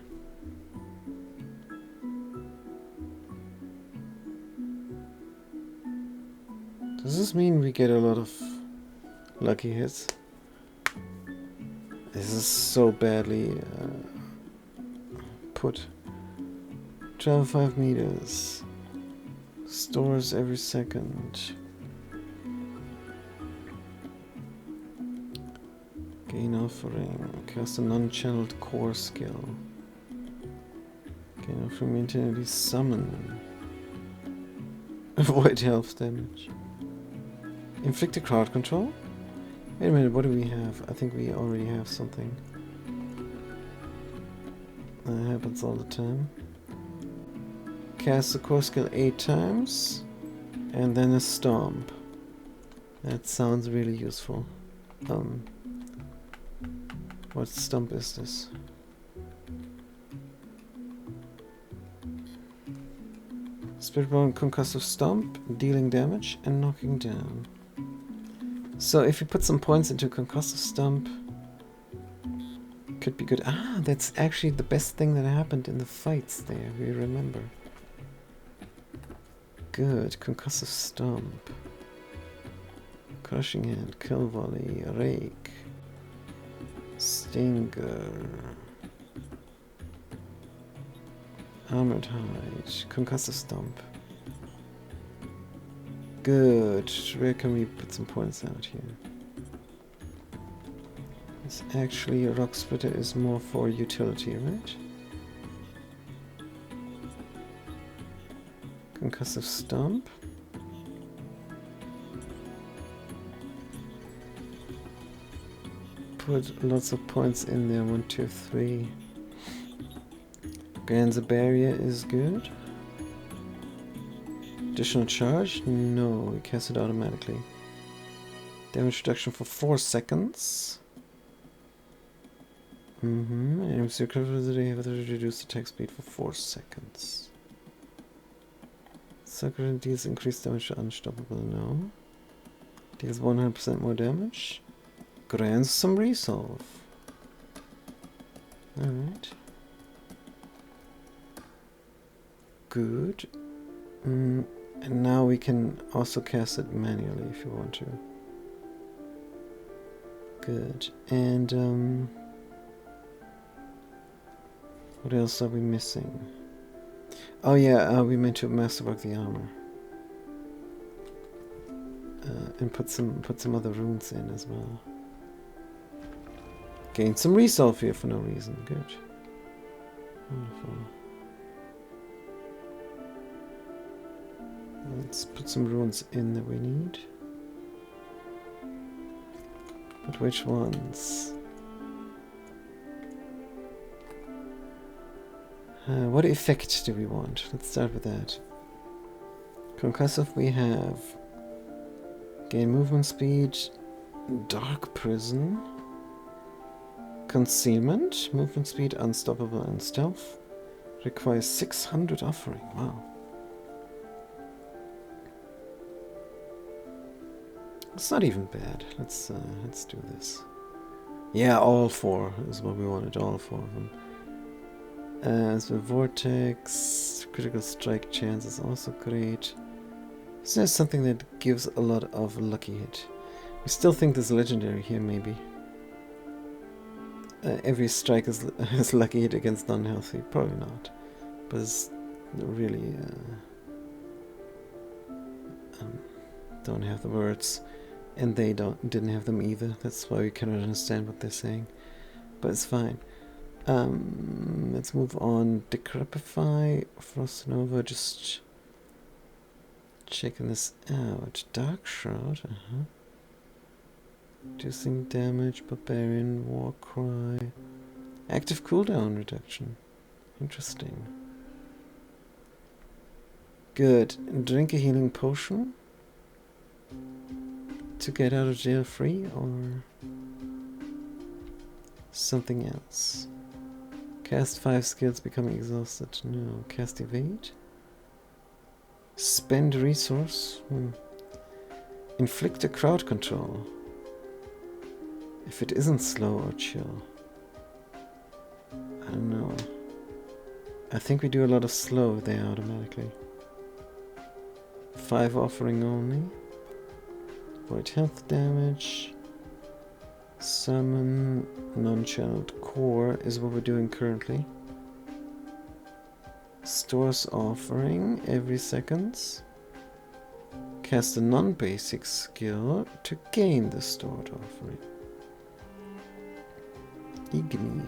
Does this mean we get a lot of lucky hits? This is so badly put. Travel 5 meters. Stores every second. Gain offering. Cast a non-channeled core skill. Gain offering maintenance summon. Avoid health damage. Inflict a crowd control? Wait a minute, what do we have? I think we already have something. That happens all the time. Cast the core skill 8 times. And then a stomp. That sounds really useful. What stomp is this? Spiritborn concussive stomp, dealing damage and knocking down. So if you put some points into concussive stomp, could be good. Ah, that's actually the best thing that happened in the fights there, we remember. Good, concussive stomp. Crushing hand, kill volley, rake. Stinger. Armored hide, concussive stomp. Good. Where can we put some points out here? This actually, a rock splitter is more for utility, right? Concussive stomp. Put lots of points in there. 1, 2, 3. Grants a barrier is good. Additional charge? No, we cast it automatically. Damage reduction for 4 seconds. Enemies recovery have to reduce attack speed for 4 seconds. Sucker deals increased damage to unstoppable, no. Deals 100% more damage. Grants some resolve. Alright. Good. And now we can also cast it manually if you want to. Good. And what else are we missing? Oh yeah, we meant to masterwork the armor. And put some other runes in as well. Gain some resolve here for no reason. Good. Wonderful. Let's put some runes in that we need. But which ones? What effect do we want? Let's start with that. Concussive we have. Gain movement speed. Dark Prison. Concealment. Movement speed, unstoppable and stealth. Requires 600 offering. Wow. It's not even bad. Let's do this. Yeah, all 4 is what we wanted. All 4 of them. So Vortex, critical strike chance is also great. Is there something that gives a lot of lucky hit? We still think there's legendary here, maybe. Every strike is lucky hit against non-healthy. Probably not. But it's really don't have the words. And they didn't have them either. That's why we cannot understand what they're saying. But it's fine. Let's move on. Decrepify, Frost Nova, just checking this out. Dark Shroud, reducing damage, Barbarian, Warcry. Active cooldown reduction. Interesting. Good. Drink a healing potion to get out of jail free, or something else? Cast 5 skills becoming exhausted. No. Cast evade. Spend resource. Inflict a crowd control. If it isn't slow or chill. I don't know. I think we do a lot of slow there automatically. 5 offering only. Void health damage. Summon non-channeled core is what we're doing currently. Stores offering every seconds. Cast a non-basic skill to gain the stored offering. Igni.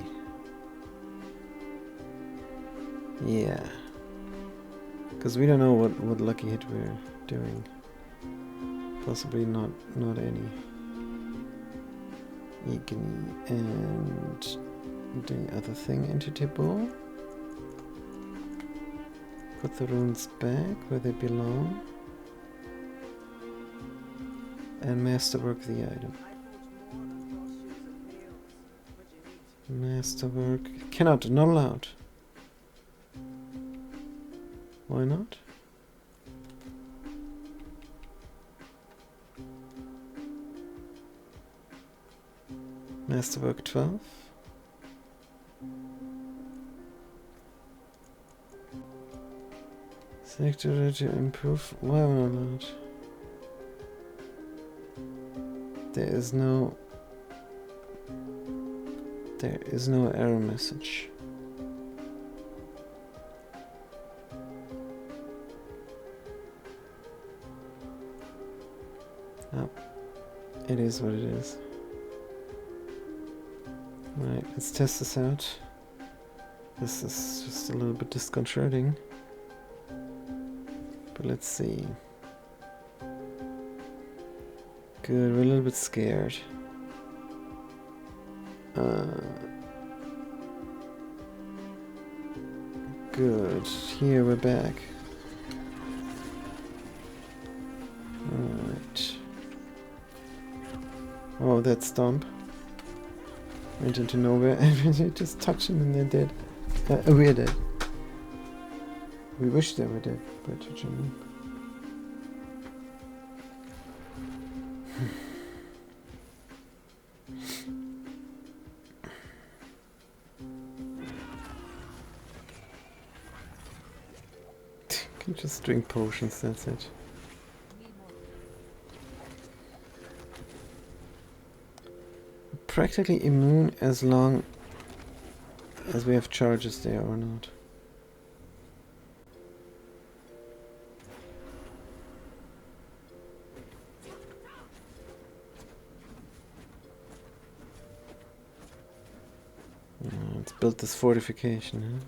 Yeah. Because we don't know what lucky hit we're doing. Possibly not any. Igni and the other thing into Tibor. Put the runes back where they belong. And masterwork the item. Masterwork. Cannot, not allowed. Why not? Masterwork 12. Sector to improve. Why am I not allowed? There is no error message. Oh, it is what it is. Right, let's test this out. This is just a little bit disconcerting. But let's see. Good, we're a little bit scared. Good, here we're back. Alright. Oh, that stomp. went into nowhere and we just touch them and they're dead. We're dead. We wish they were dead by touching them. You can just drink potions, that's it. Practically immune as long as we have charges there or not. Let's build this fortification,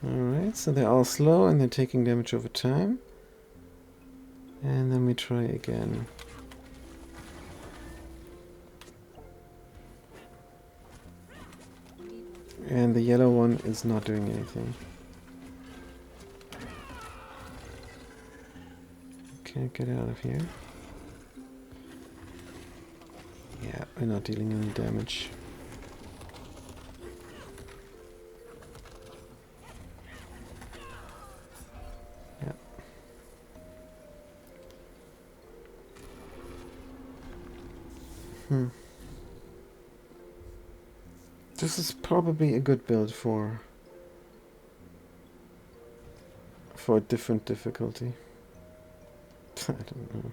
huh? Alright, so they're all slow and they're taking damage over time. And then we try again. And the yellow one is not doing anything. Okay, get out of here. Yeah, we're not dealing any damage. This is probably a good build for a different difficulty. I don't know.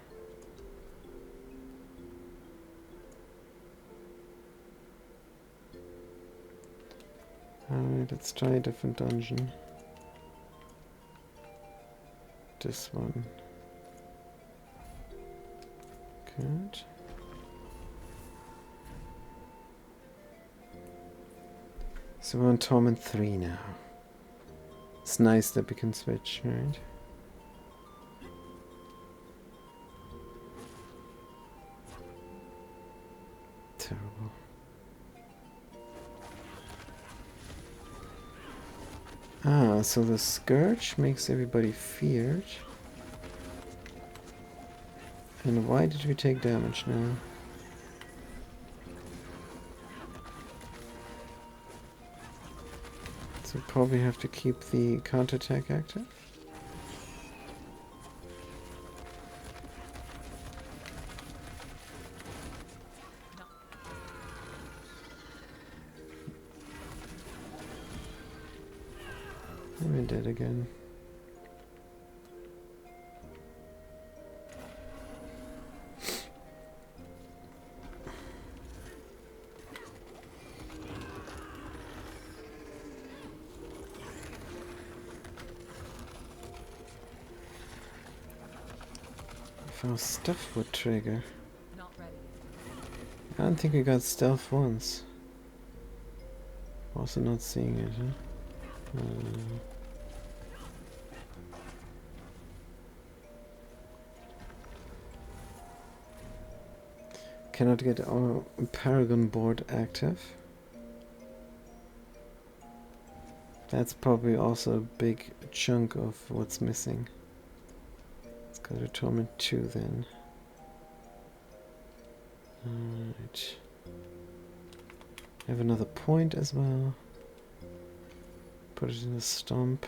Alright, let's try a different dungeon. This one. Good. So we're on Torment 3 now. It's nice that we can switch, right? Terrible. Ah, so the Scourge makes everybody feared. And why did we take damage now? So probably have to keep the counterattack active. And we're dead again. If our stuff would trigger. Not ready. I don't think we got stealth once. Also not seeing it, huh? Cannot get our Paragon board active. That's probably also a big chunk of what's missing. Let's go to Torment 2 then. Alright. I have another point as well. Put it in a stomp.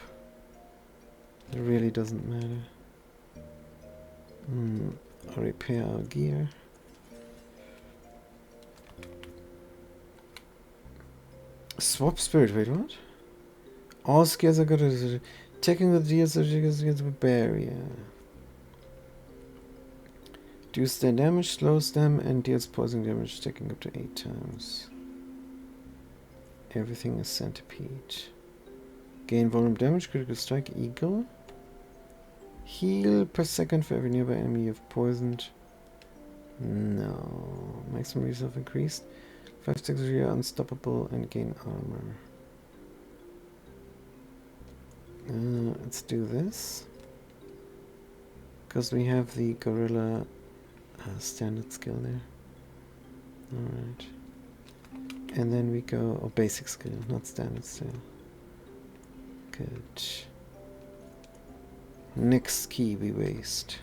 It really doesn't matter. I'll repair our gear. Swap spirit, wait, what? All skills are good at taking the deals against the barrier. Reduce their damage, slows them, and deals poison damage, taking up to 8 times. Everything is centipede. Gain vulnerable damage, critical strike, eagle. Heal per second for every nearby enemy you've poisoned. No. Maximum resolve increased. 5 sticks are unstoppable and gain armor. Let's do this. Because we have the gorilla standard skill there. Alright. And then we go, oh, basic skill, not standard skill. Good. Next key we waste.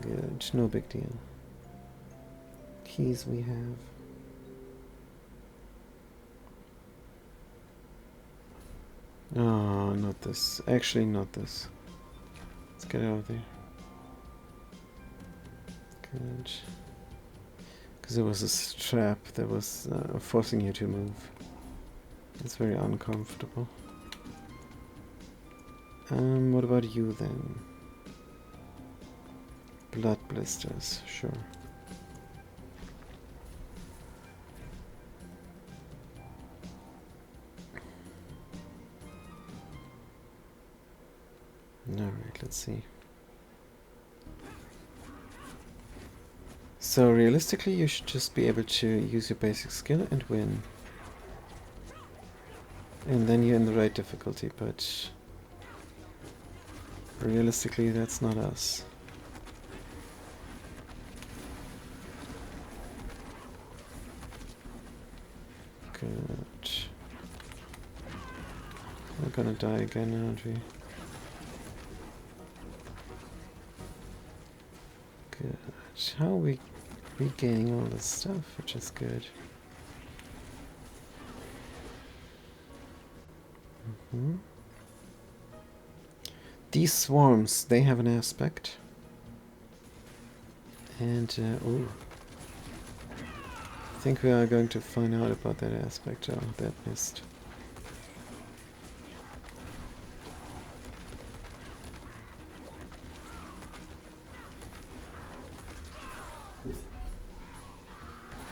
Good, no big deal. Keys we have. Oh, not this. Actually, not this. Let's get out of there. Good. Because there was this trap that was forcing you to move. It's very uncomfortable. What about you then? Blood blisters, sure. Alright, let's see. So realistically you should just be able to use your basic skill and win. And then you're in the right difficulty, but realistically that's not us. Good. We're gonna die again, aren't we? Good. How are we regaining all this stuff, which is good. These swarms, they have an aspect. And, ooh. I think we are going to find out about that aspect. Oh, that missed.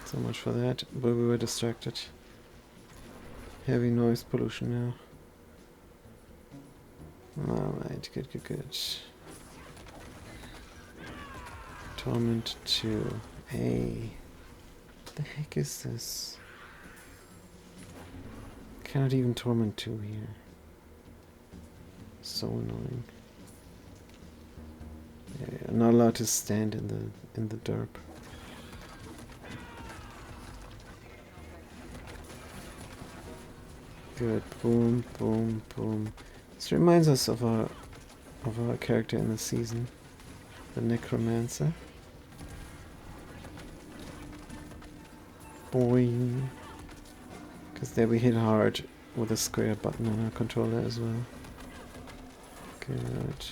So much for that, but we were distracted. Heavy noise pollution now. Alright, good, good, good. Torment 2. Hey. What the heck is this? Cannot even torment 2 here. So annoying. Yeah, I'm not allowed to stand in the derp. Good. Boom, boom, boom. This reminds us of our character in the season, the Necromancer. Boing. Because there we hit hard with a square button on our controller as well. Good.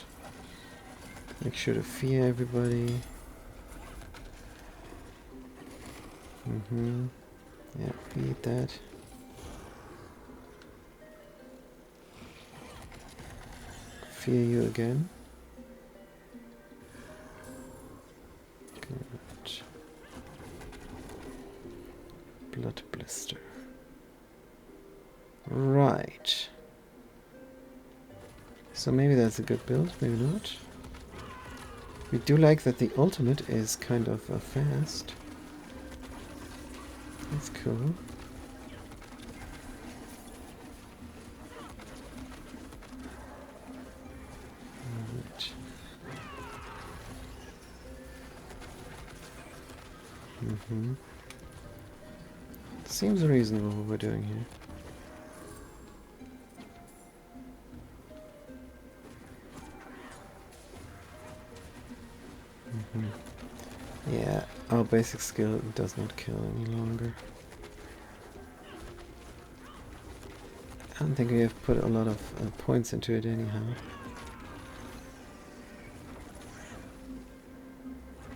Make sure to fear everybody. Yeah, beat that. Fear you again. Good. Blood blister. Right. So maybe that's a good build, maybe not. We do like that the ultimate is kind of fast. That's cool. Seems reasonable what we're doing here. Yeah, our basic skill does not kill any longer. I don't think we have put a lot of points into it anyhow.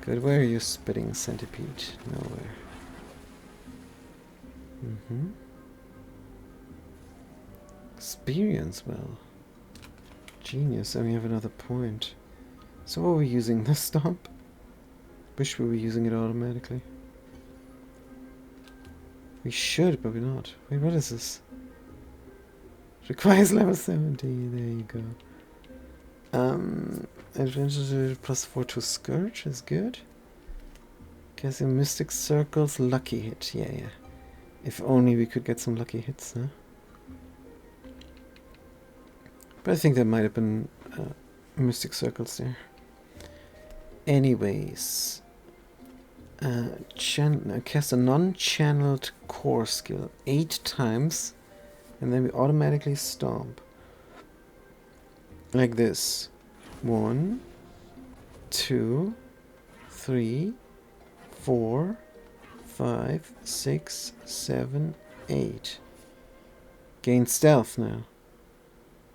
Good, where are you spitting, centipede? Nowhere. Experience, well. Genius, and we have another point. So what are we using? The stomp? Wish we were using it automatically. We should, but we're not. Wait, what is this? Requires level 70. There you go. Adventure +4 to Scourge is good. Guess in Mystic Circles, lucky hit. Yeah. If only we could get some lucky hits, huh? But I think there might have been Mystic Circles there. Anyways. Cast a non-channeled core skill 8 times. And then we automatically stomp. Like this. 1, 2, 3, 4, 5, 6, 7, 8. Gain stealth now.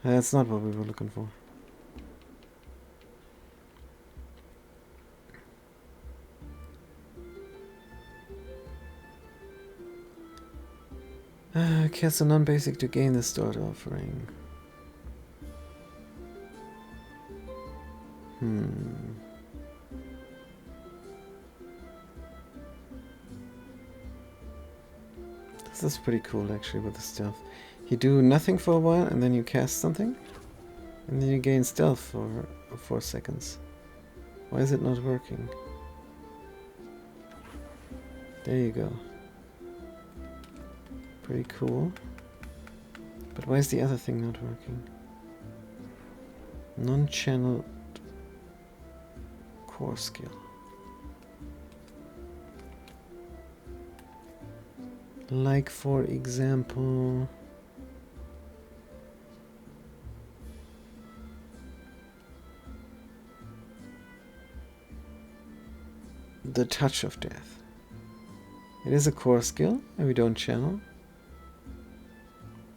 That's not what we were looking for. Cast a non-basic to gain the stored offering. This is pretty cool actually with the stealth. You do nothing for a while and then you cast something and then you gain stealth for 4 seconds. Why is it not working? There you go. Pretty cool. But why is the other thing not working? Non-channeled core skill. Like for example... the touch of death. It is a core skill and we don't channel.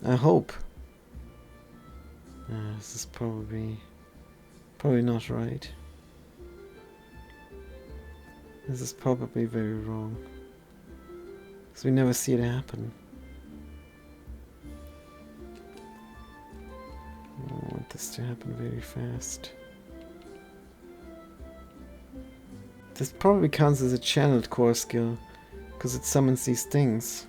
I hope. This is probably not right. This is probably very wrong. Because we never see it happen. I want this to happen very fast. This probably counts as a channeled core skill, because it summons these things.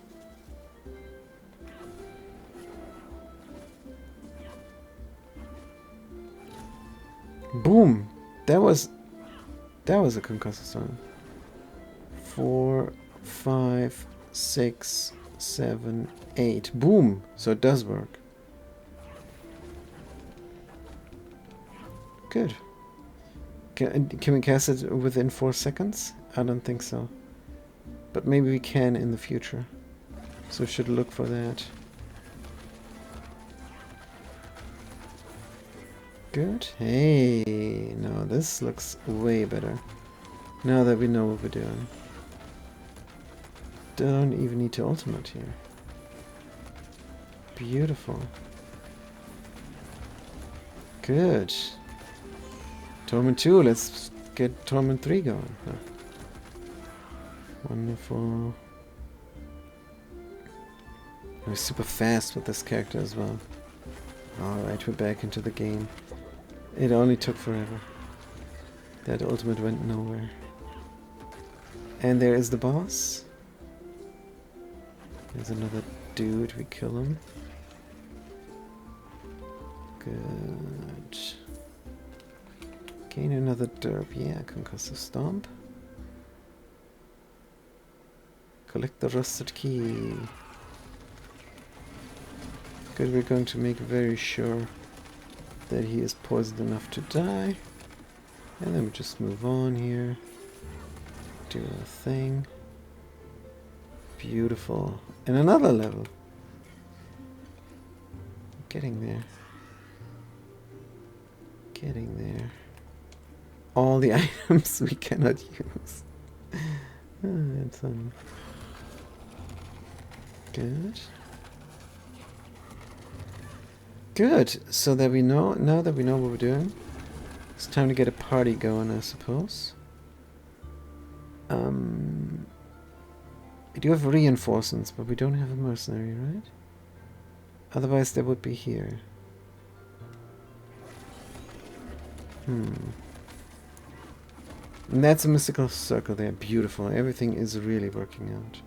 Boom! That was a concussive stun. 4, 5, 6, 7, 8. Boom! So it does work. Good. Can we cast it within 4 seconds? I don't think so. But maybe we can in the future. So we should look for that. Good. Hey, no, this looks way better. Now that we know what we're doing. Don't even need to ultimate here. Beautiful. Good. Torment 2, let's get Torment 3 going. Huh. Wonderful. We're super fast with this character as well. Alright, we're back into the game. It only took forever. That ultimate went nowhere. And there is the boss. There's another dude, we kill him. Good. Gain another derp, yeah, concussive stomp. Collect the rusted key. Good, we're going to make very sure that he is poisoned enough to die. And then we just move on here. Do a thing. Beautiful. And another level. Getting there. Getting there. All the items we cannot use. That's good. Good. So that we know, now that we know what we're doing, it's time to get a party going, I suppose. We do have reinforcements, but we don't have a mercenary, right? Otherwise, they would be here. And that's a mystical circle there. Beautiful. Everything is really working out.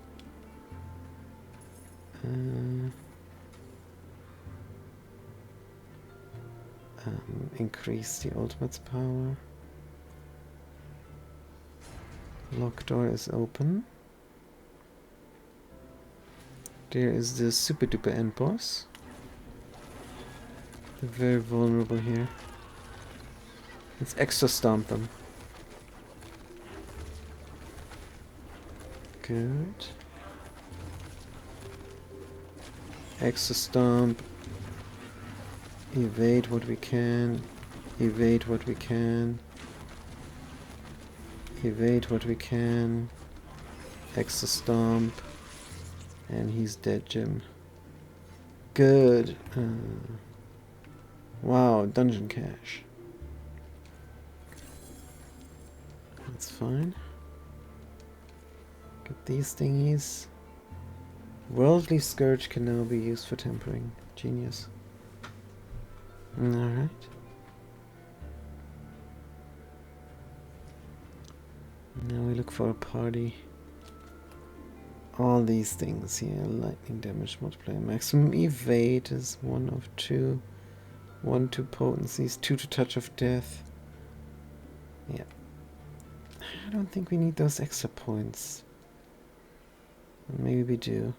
Increase the ultimate's power. Lock door is open. There is the super duper end boss. They're very vulnerable here. Let's extra stomp them. Good. Extra stomp. Evade what we can. Evade what we can. Evade what we can. Hexa Stomp. And he's dead, Jim. Good. Wow, dungeon cache. That's fine. Get these thingies. Worldly Scourge can now be used for tempering. Genius. Alright. Now we look for a party. All these things here. Lightning damage multiplier. Maximum evade is 1 of 2. 1 to potencies. 2 to touch of death. Yeah. I don't think we need those extra points. Maybe we do.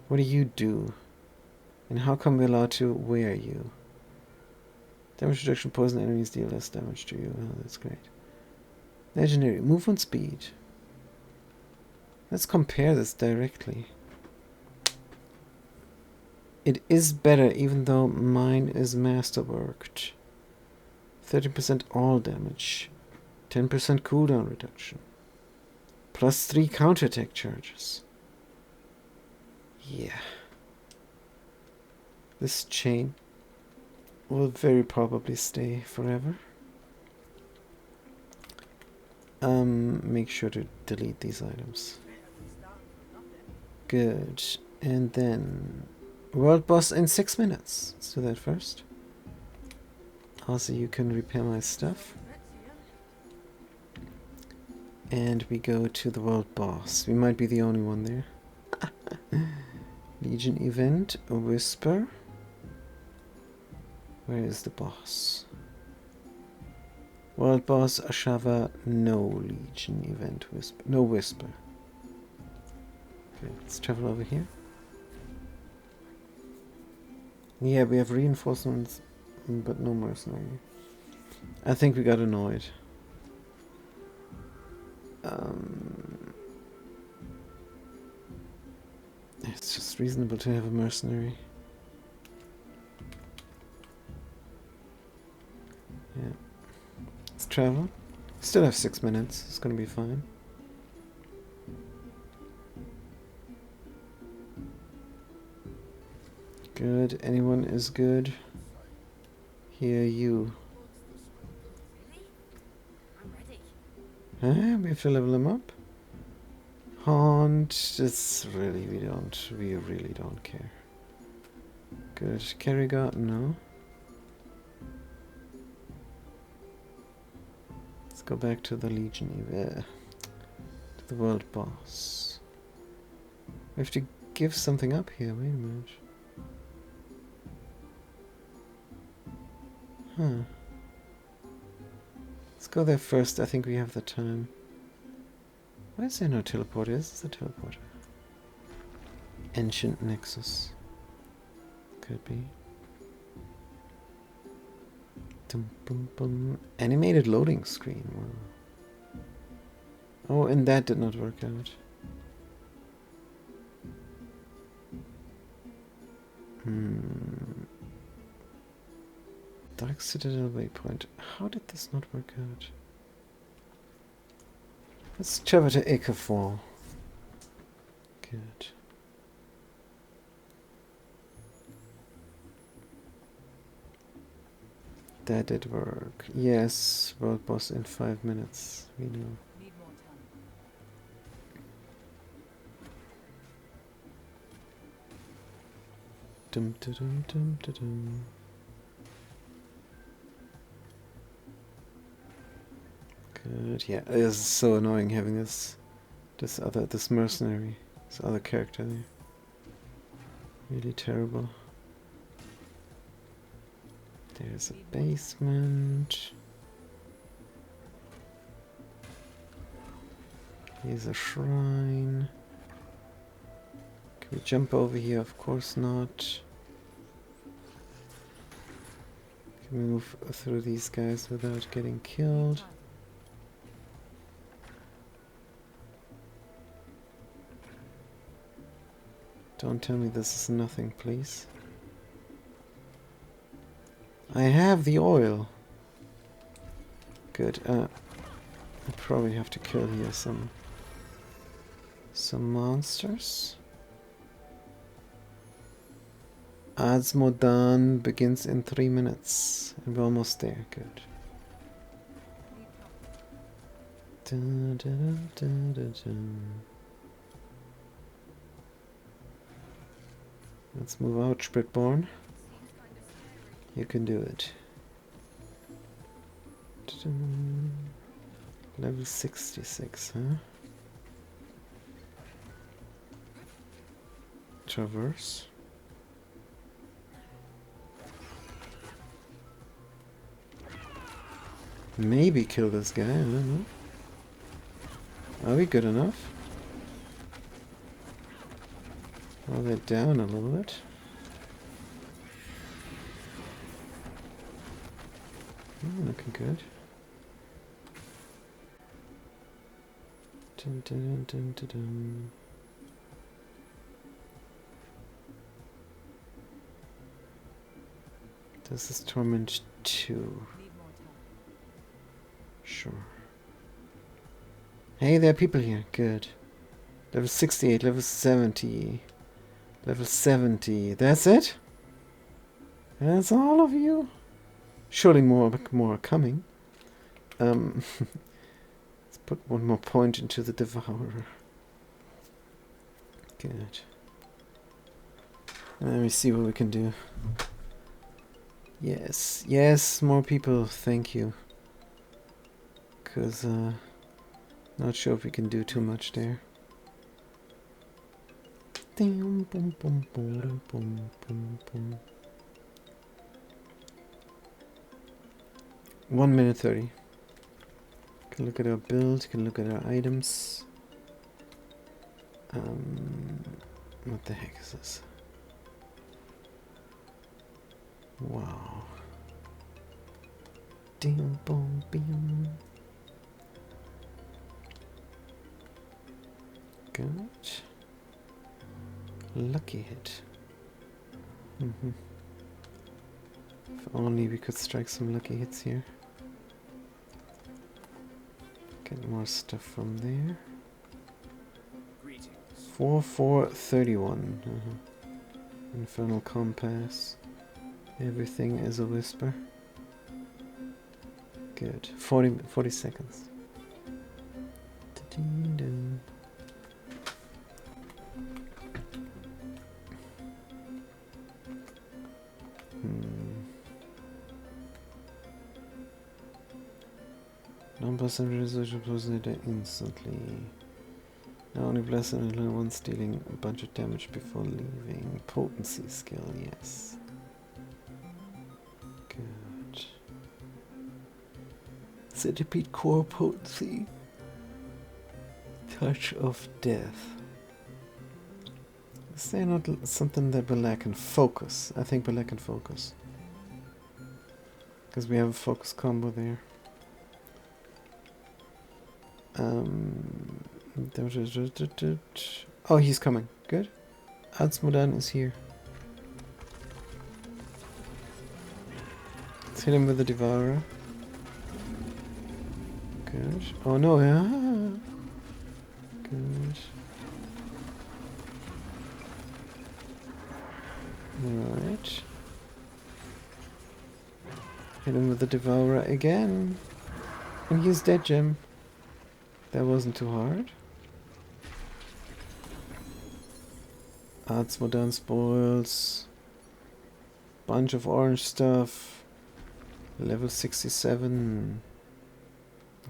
What do you do? And how come we're allowed to wear you? Damage reduction, poison enemies deal less damage to you. Oh, that's great. Legendary, movement speed. Let's compare this directly. It is better even though mine is masterworked. 30% all damage. 10% cooldown reduction. Plus 3 counterattack charges. Yeah. This chain will very probably stay forever. Make sure to delete these items. Good. And then world boss in 6 minutes. Let's do that first. Also, you can repair my stuff. And we go to the world boss. We might be the only one there. Legion event, a whisper. Where is the boss? World boss, Ashava, no Legion event, whisper. No whisper. Okay, let's travel over here. Yeah, we have reinforcements, but no mercenary. I think we got annoyed. It's just reasonable to have a mercenary. Yeah. Let's travel. Still have 6 minutes. It's gonna be fine. Good. Anyone is good? Here, you. We have to level him up. Haunt. It's really, we really don't care. Good. Kerrigan, no. Let's go back to the Legion, to the world boss. We have to give something up here. Wait a minute. Huh. Let's go there first. I think we have the time. Why is there no teleporter? Is this a teleporter? Ancient Nexus. Could be. Dum, bum, bum. Animated loading screen. Wow. Oh, and that did not work out. Dark Citadel waypoint. How did this not work out? Let's travel to Acrefall. Good. That did work. Yes, world boss in 5 minutes. We know. Dum dum dum dum dum dum. Good. Yeah, it is so annoying having this mercenary, this other character there. Really terrible. There's a basement. Here's a shrine. Can we jump over here? Of course not. Can we move through these guys without getting killed? Don't tell me this is nothing, please. I have the oil. Good. I probably have to kill here some monsters. Asmodan begins in 3 minutes. And we're almost there. Good. Dun, dun, dun, dun, dun. Let's move out, Spiritborn. You can do it. Dun, level 66, huh? Traverse. Maybe kill this guy, I don't know. Are we good enough? Well, they're down a little bit. Looking good. Dun, dun, dun, dun, dun. This is Torment 2. Sure. Hey, there are people here. Good. Level 68, level 70. Level 70. That's it? That's all of you? Surely more are coming. Let's put one more point into the Devourer. Good. Let me see what we can do. Yes, yes, more people. Thank you. Because, not sure if we can do too much there. 1 minute 30. You can look at our build, you can look at our items. What the heck is this? Wow. Ding bong bing. Good. Lucky hit. If only we could strike some lucky hits here. Get more stuff from there. 4431. Infernal Compass. Everything is a whisper. Good. 40 seconds. Non-blessed resolution blows later instantly. Now only blessed and once dealing a bunch of damage before leaving. Potency skill, yes. Good. Centipede core potency. Touch of death. Is there not something that we're lacking? Focus. I think we're lacking focus. Because we have a focus combo there. Oh, he's coming. Good. Adsmodan is here. Let's hit him with the Devourer. Good. Oh no, yeah. Good. Alright. Hit him with the Devourer again. And he's dead, Jim. That wasn't too hard. Adsmodan spoils. Bunch of orange stuff. Level 67.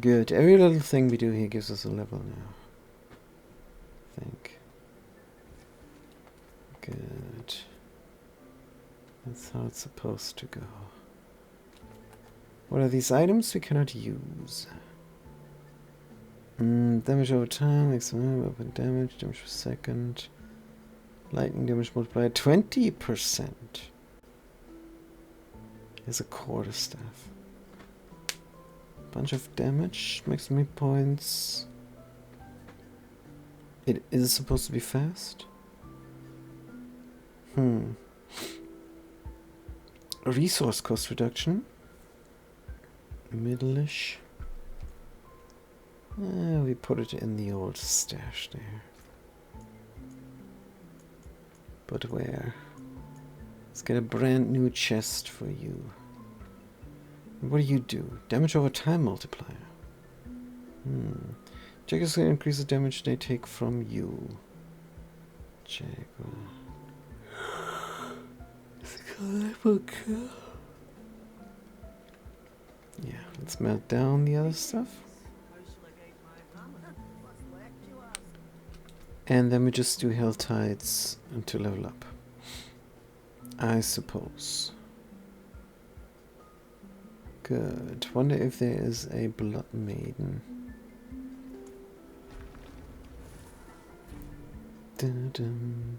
Good. Every little thing we do here gives us a level now. I think. Good. That's how it's supposed to go. What are these items we cannot use? Damage over time, maximum weapon damage, damage per second. Lightning damage multiplied 20%. Here's a quarterstaff. Bunch of damage, maximum hit points. It is supposed to be fast. Resource cost reduction. Middle-ish. We put it in the old stash there. But where? Let's get a brand new chest for you. What do you do? Damage over time multiplier. Jaggers can increase the damage they take from you. Jaguar. Yeah, let's melt down the other stuff. And then we just do Hell Tides to level up, I suppose. Good. Wonder if there is a Blood Maiden. Dun -dun.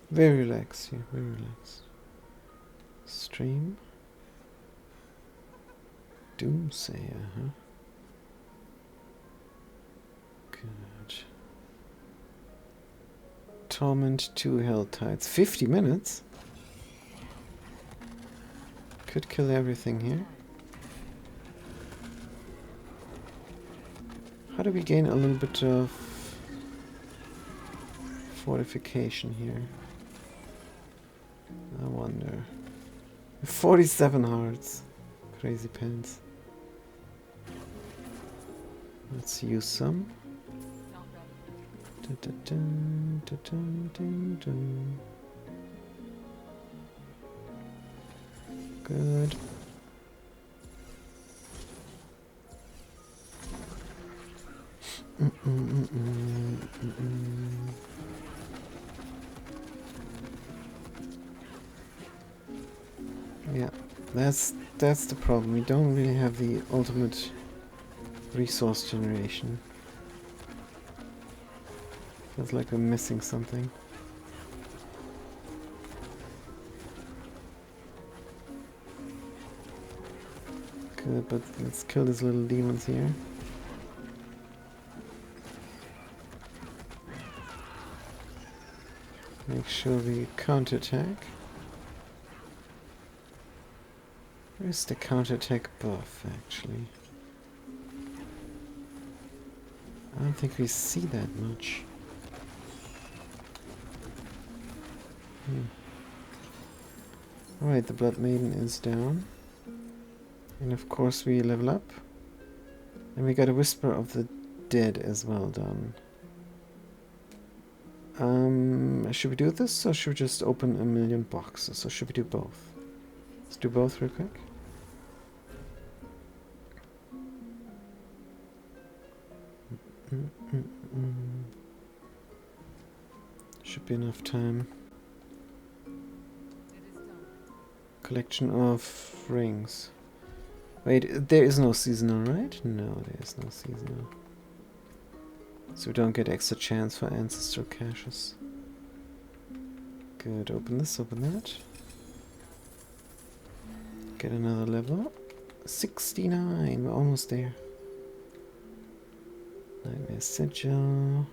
Very relaxed here, very relaxed. Stream. Doomsayer, huh? Good. Torment 2 Hell Tides. 50 minutes? Could kill everything here. How do we gain a little bit of fortification here? I wonder. 47 hearts. Crazy pants. Let's use some. Dun, dun, dun, dun, dun, dun, dun. Good. Yeah, that's the problem. We don't really have the ultimate resource generation. Feels like we're missing something. Good, but let's kill these little demons here. Make sure we counterattack. Where's the counterattack buff, actually? I don't think we see that much. Alright, the Blood Maiden is down. And of course we level up. And we got a Whisper of the Dead as well done. Should we do this, or should we just open a million boxes? Or should we do both? Let's do both real quick. Should be enough time. Collection of rings. Wait, there is no seasonal, right? No, there is no seasonal. So we don't get extra chance for ancestral caches. Good, open this, open that. Get another level. 69, we're almost there. Nightmare Sigil.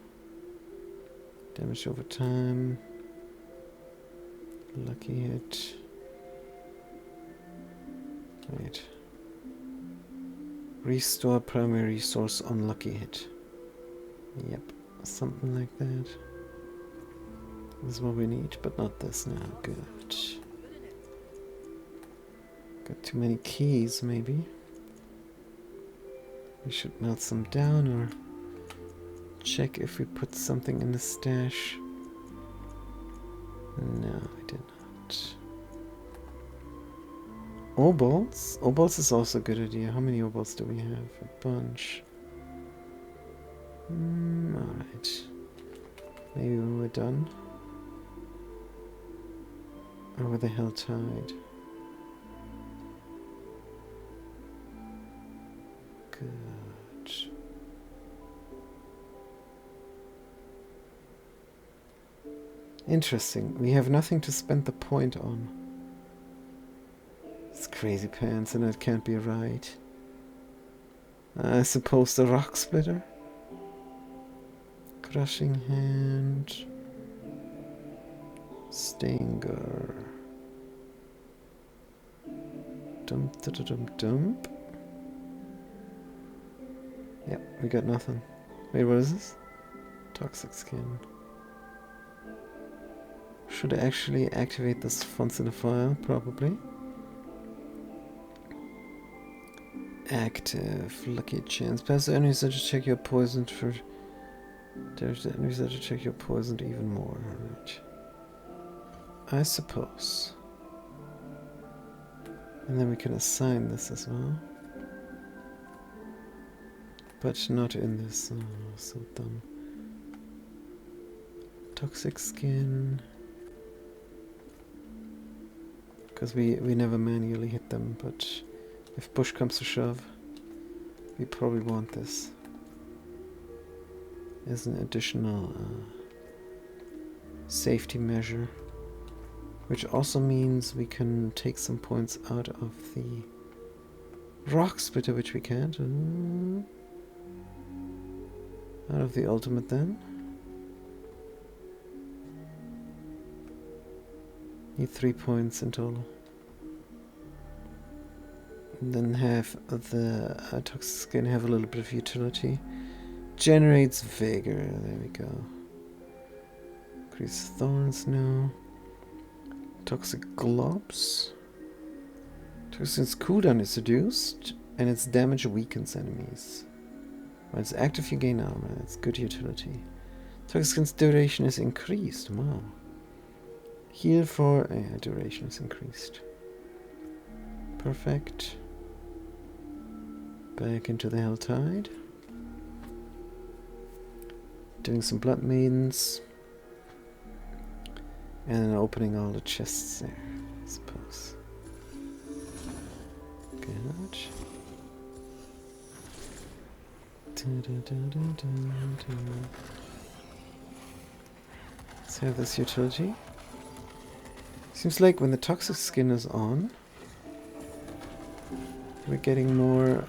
Damage over time. Lucky hit. Wait. Restore primary resource on lucky hit. Yep, something like that. This is what we need, but not this now. Good. Got too many keys, maybe. We should melt some down, or check if we put something in the stash. No, we did not. Obols? Obols is also a good idea. How many obols do we have? A bunch. Alright. Maybe when we're done. Over the Hell Tide. Good. Interesting. We have nothing to spend the point on. It's crazy pants, and it can't be right. I suppose the Rock Splitter? Crushing Hand. Stinger. Dump, dump. Yep, we got nothing. Wait, what is this? Toxic skin. Should I actually activate this once in a while? Probably. Active. Lucky chance. Pass the enemy to check your poison for... There's the enemy to check your poison even more. Right. I suppose. And then we can assign this as well. But not in this. Oh, so dumb. Toxic skin. Because we never manually hit them, but if push comes to shove, we probably want this as an additional safety measure, which also means we can take some points out of the rock splitter, which we can't. Out of the ultimate then. Need 3 points in total. And then have the toxic skin have a little bit of utility. Generates vigor. There we go. Increase thorns now. Toxic globs. Toxic's cooldown is reduced, and its damage weakens enemies. When it's active, you gain armor. That's good utility. Toxic skin's duration is increased. Wow. Heal for... duration is increased. Perfect. Back into the Helltide. Doing some Blood Maidens. And then opening all the chests there, I suppose. Good. Let's have this utility. Seems like when the toxic skin is on, we're getting more...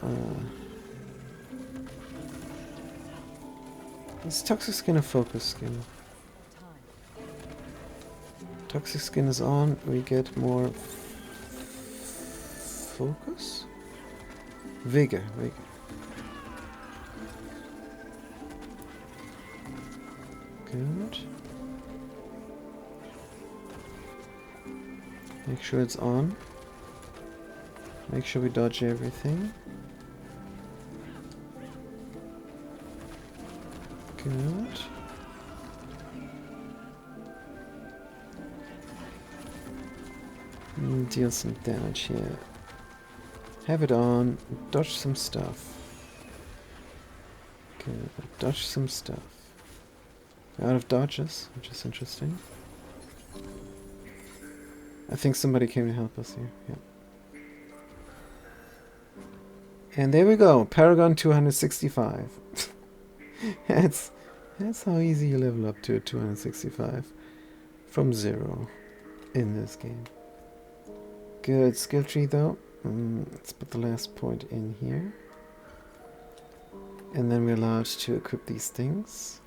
is toxic skin a focus skin? Toxic skin is on, we get more... focus? Vigor. Good. Make sure it's on. Make sure we dodge everything. Good. Deal some damage here. Have it on. Dodge some stuff. Good. Dodge some stuff. We're out of dodges, which is interesting. I think somebody came to help us here. Yep. And there we go. Paragon 265. That's how easy you level up to 265 from 0 in this game. Good skill tree though. Let's put the last point in here. And then we're allowed to equip these things.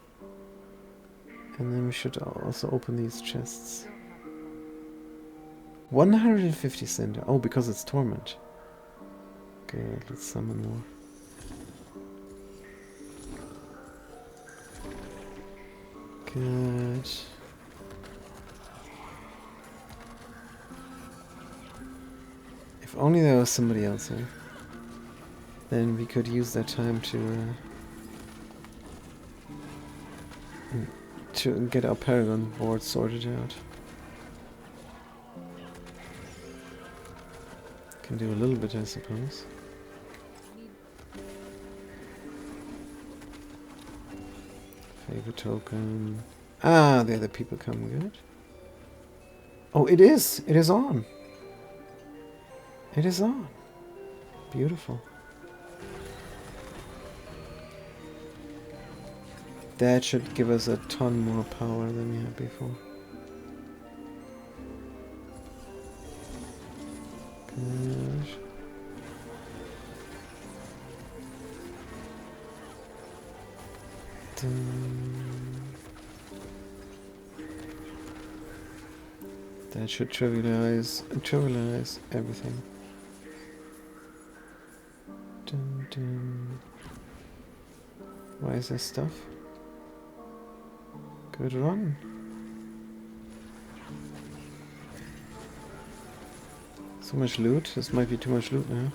And then we should also open these chests. 150 center. Oh, because it's torment. Good, let's summon more. Good. If only there was somebody else here. Then we could use that time to get our Paragon board sorted out. Can do a little bit, I suppose. Favorite token. Ah, the other people come. Good. Oh, it is! It is on! It is on! Beautiful. That should give us a ton more power than we had before. Good. That should trivialize everything. Dun, dun. Why is this stuff? Good run. So much loot. This might be too much loot now.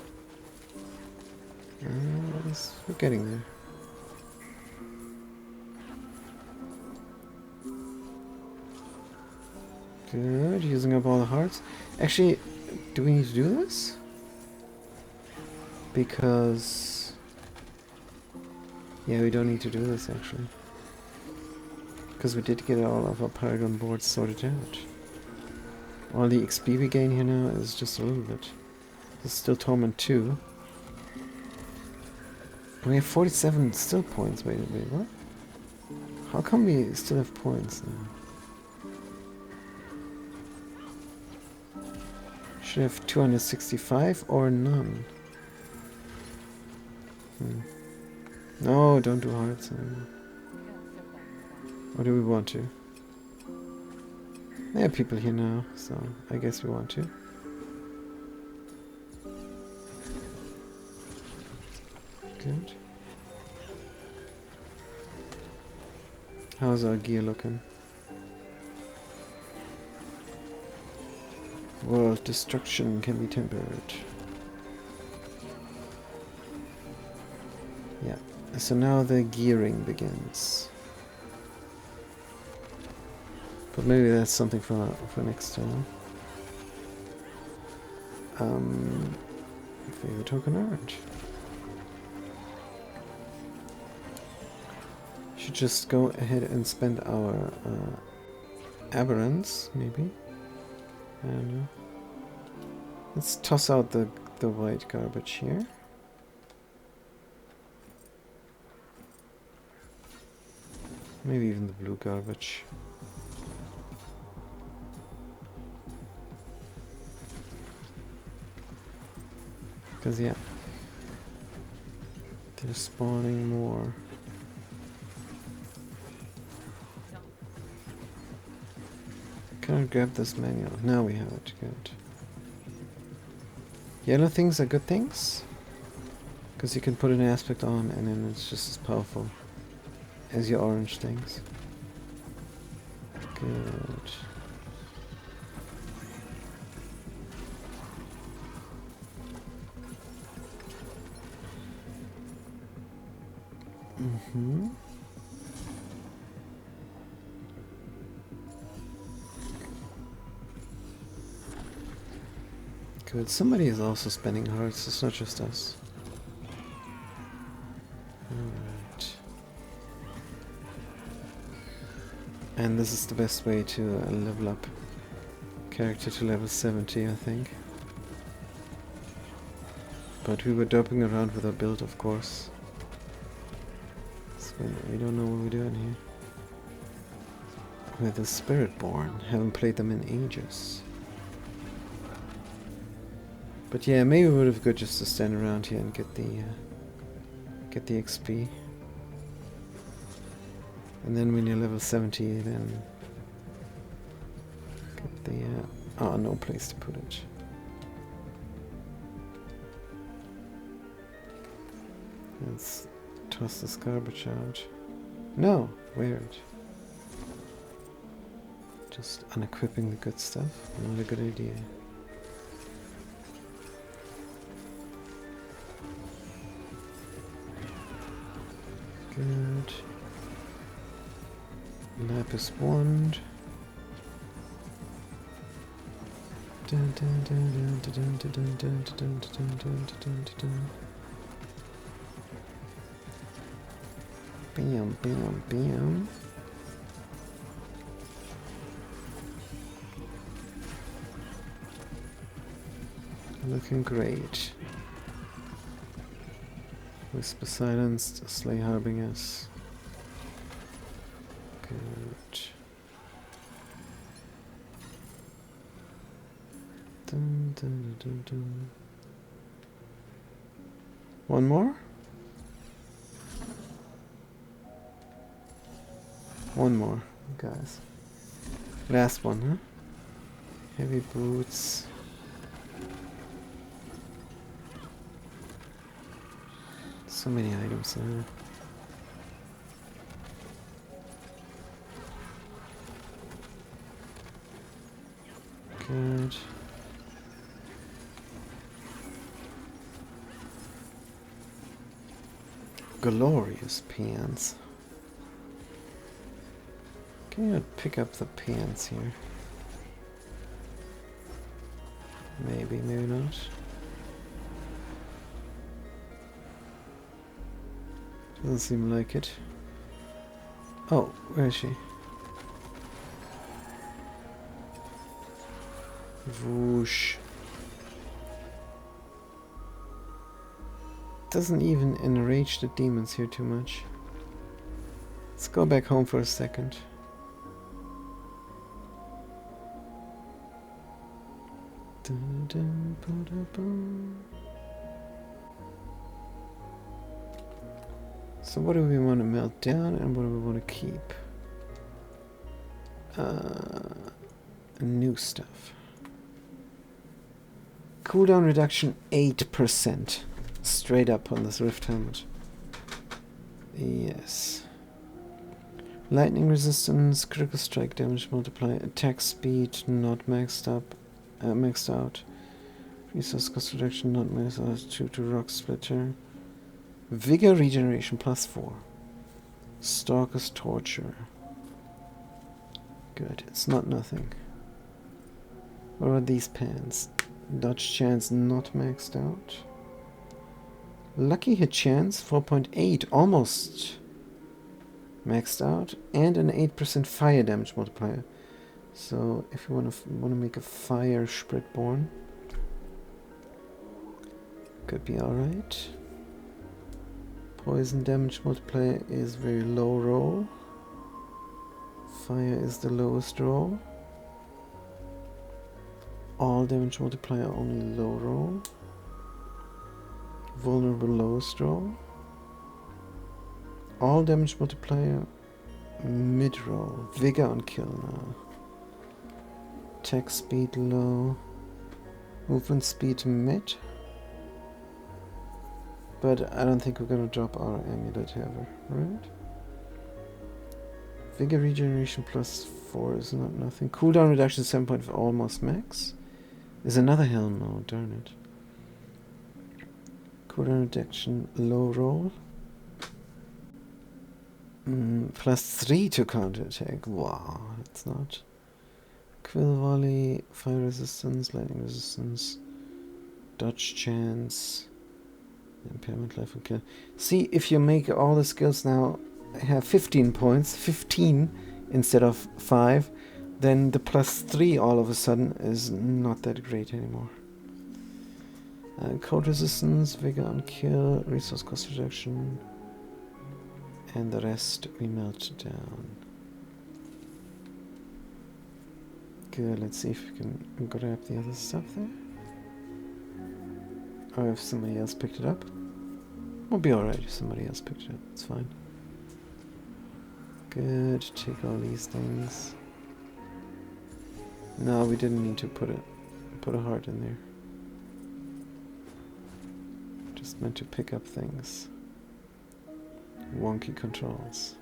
We're getting there. Good. Using up all the hearts. Actually, do we need to do this? Because... yeah, we don't need to do this actually. Because we did get all of our Paragon boards sorted out. All the XP we gain here now is just a little bit. There's still Torment 2. And we have 47 still points. Wait, what? How come we still have points now? Should have 265 or none. No, don't do hearts anymore. Or do we want to? There are people here now, so I guess we want to. Good. How's our gear looking? World destruction can be tempered. Yeah, so now the gearing begins. But maybe that's something for next time. Favorite token orange. Should just go ahead and spend our aberrants, maybe. I don't know. Let's toss out the white garbage here. Maybe even the blue garbage. Because, yeah, they're spawning more. Can I grab this manual? Now we have it. Good. Yellow things are good things. Because you can put an aspect on and then it's just as powerful as your orange things. Good. Good. Somebody is also spending hearts, it's not just us. Alright. And this is the best way to level up character to level 70, I think. But we were doping around with our build, of course. So we don't know what we're doing here. With the Spiritborn. Haven't played them in ages. But yeah, maybe it would have good just to stand around here and get the XP. And then when you're level 70, then get the oh, no place to put it. Let's toss this garbage out. No, weird. Just unequipping the good stuff. Not a good idea. Good. Lapis wand. Dun, dun, dun, dun, dun, dun, dun, dun, dun, dun, dun, dun, dun. Bam, bam, bam. Looking great. Whisper silenced, slay harbingers. Good. Dun, dun, dun, dun. One more? One more, guys. Last one, huh? Heavy boots. So many items there. Good. Glorious pants. Can you pick up the pants here? Maybe, maybe not. Doesn't seem like it. Oh, where is she? Whoosh. Doesn't even enrage the demons here too much. Let's go back home for a second. So what do we want to melt down and what do we want to keep? New stuff. Cooldown reduction 8%. Straight up on this Rift Helmet. Yes. Lightning resistance, critical strike damage multiplier, attack speed not maxed out. Resource cost reduction not maxed out due to rock splitter. Vigor regeneration +4. Stalker's torture. Good, it's not nothing. What are these pants? Dodge chance not maxed out. Lucky hit chance 4.8, almost maxed out, and an 8% fire damage multiplier. So if you want to make a fire Spiritborn, could be all right. Poison damage multiplier is very low roll. Fire is the lowest roll. All damage multiplier only low roll. Vulnerable lowest roll. All damage multiplier mid roll. Vigor on kill now. Attack speed low. Movement speed mid. But I don't think we're gonna drop our amulet ever, right? Vigor regeneration +4 is not nothing. Cooldown reduction 7.5 almost max. Is another helm now, darn it. Cooldown reduction low roll. +3 to counter attack. Wow, that's not. Quill volley, fire resistance, lightning resistance, dodge chance, impairment life and kill. See, if you make all the skills now have 15 points, 15 instead of 5, then the +3 all of a sudden is not that great anymore. Code resistance, vigor on kill, resource cost reduction, and the rest we melt down. Good, let's see if we can grab the other stuff there. Or if somebody else picked it up. We'll be alright if somebody else picked it up, it's fine. Good, take all these things. No, we didn't need to put a heart in there. Just meant to pick up things. Wonky controls.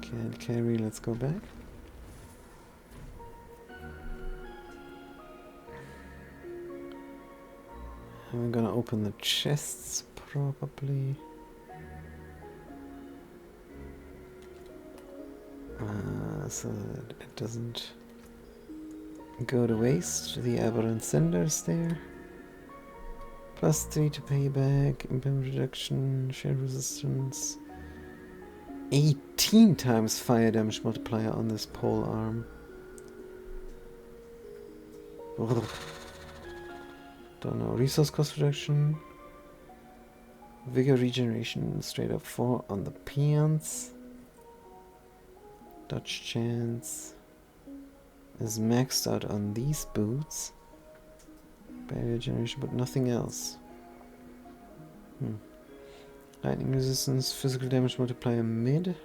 Can't carry, let's go back. And we're gonna open the chests probably. So that it doesn't go to waste. The aberrant cinders there. +3 to payback, impairment reduction, share resistance. 18 times fire damage multiplier on this pole arm. Ugh. Don't know. Resource cost reduction. Vigor regeneration straight up 4 on the pants. Dodge chance is maxed out on these boots. Barrier generation, but nothing else. Lightning resistance, physical damage multiplier mid.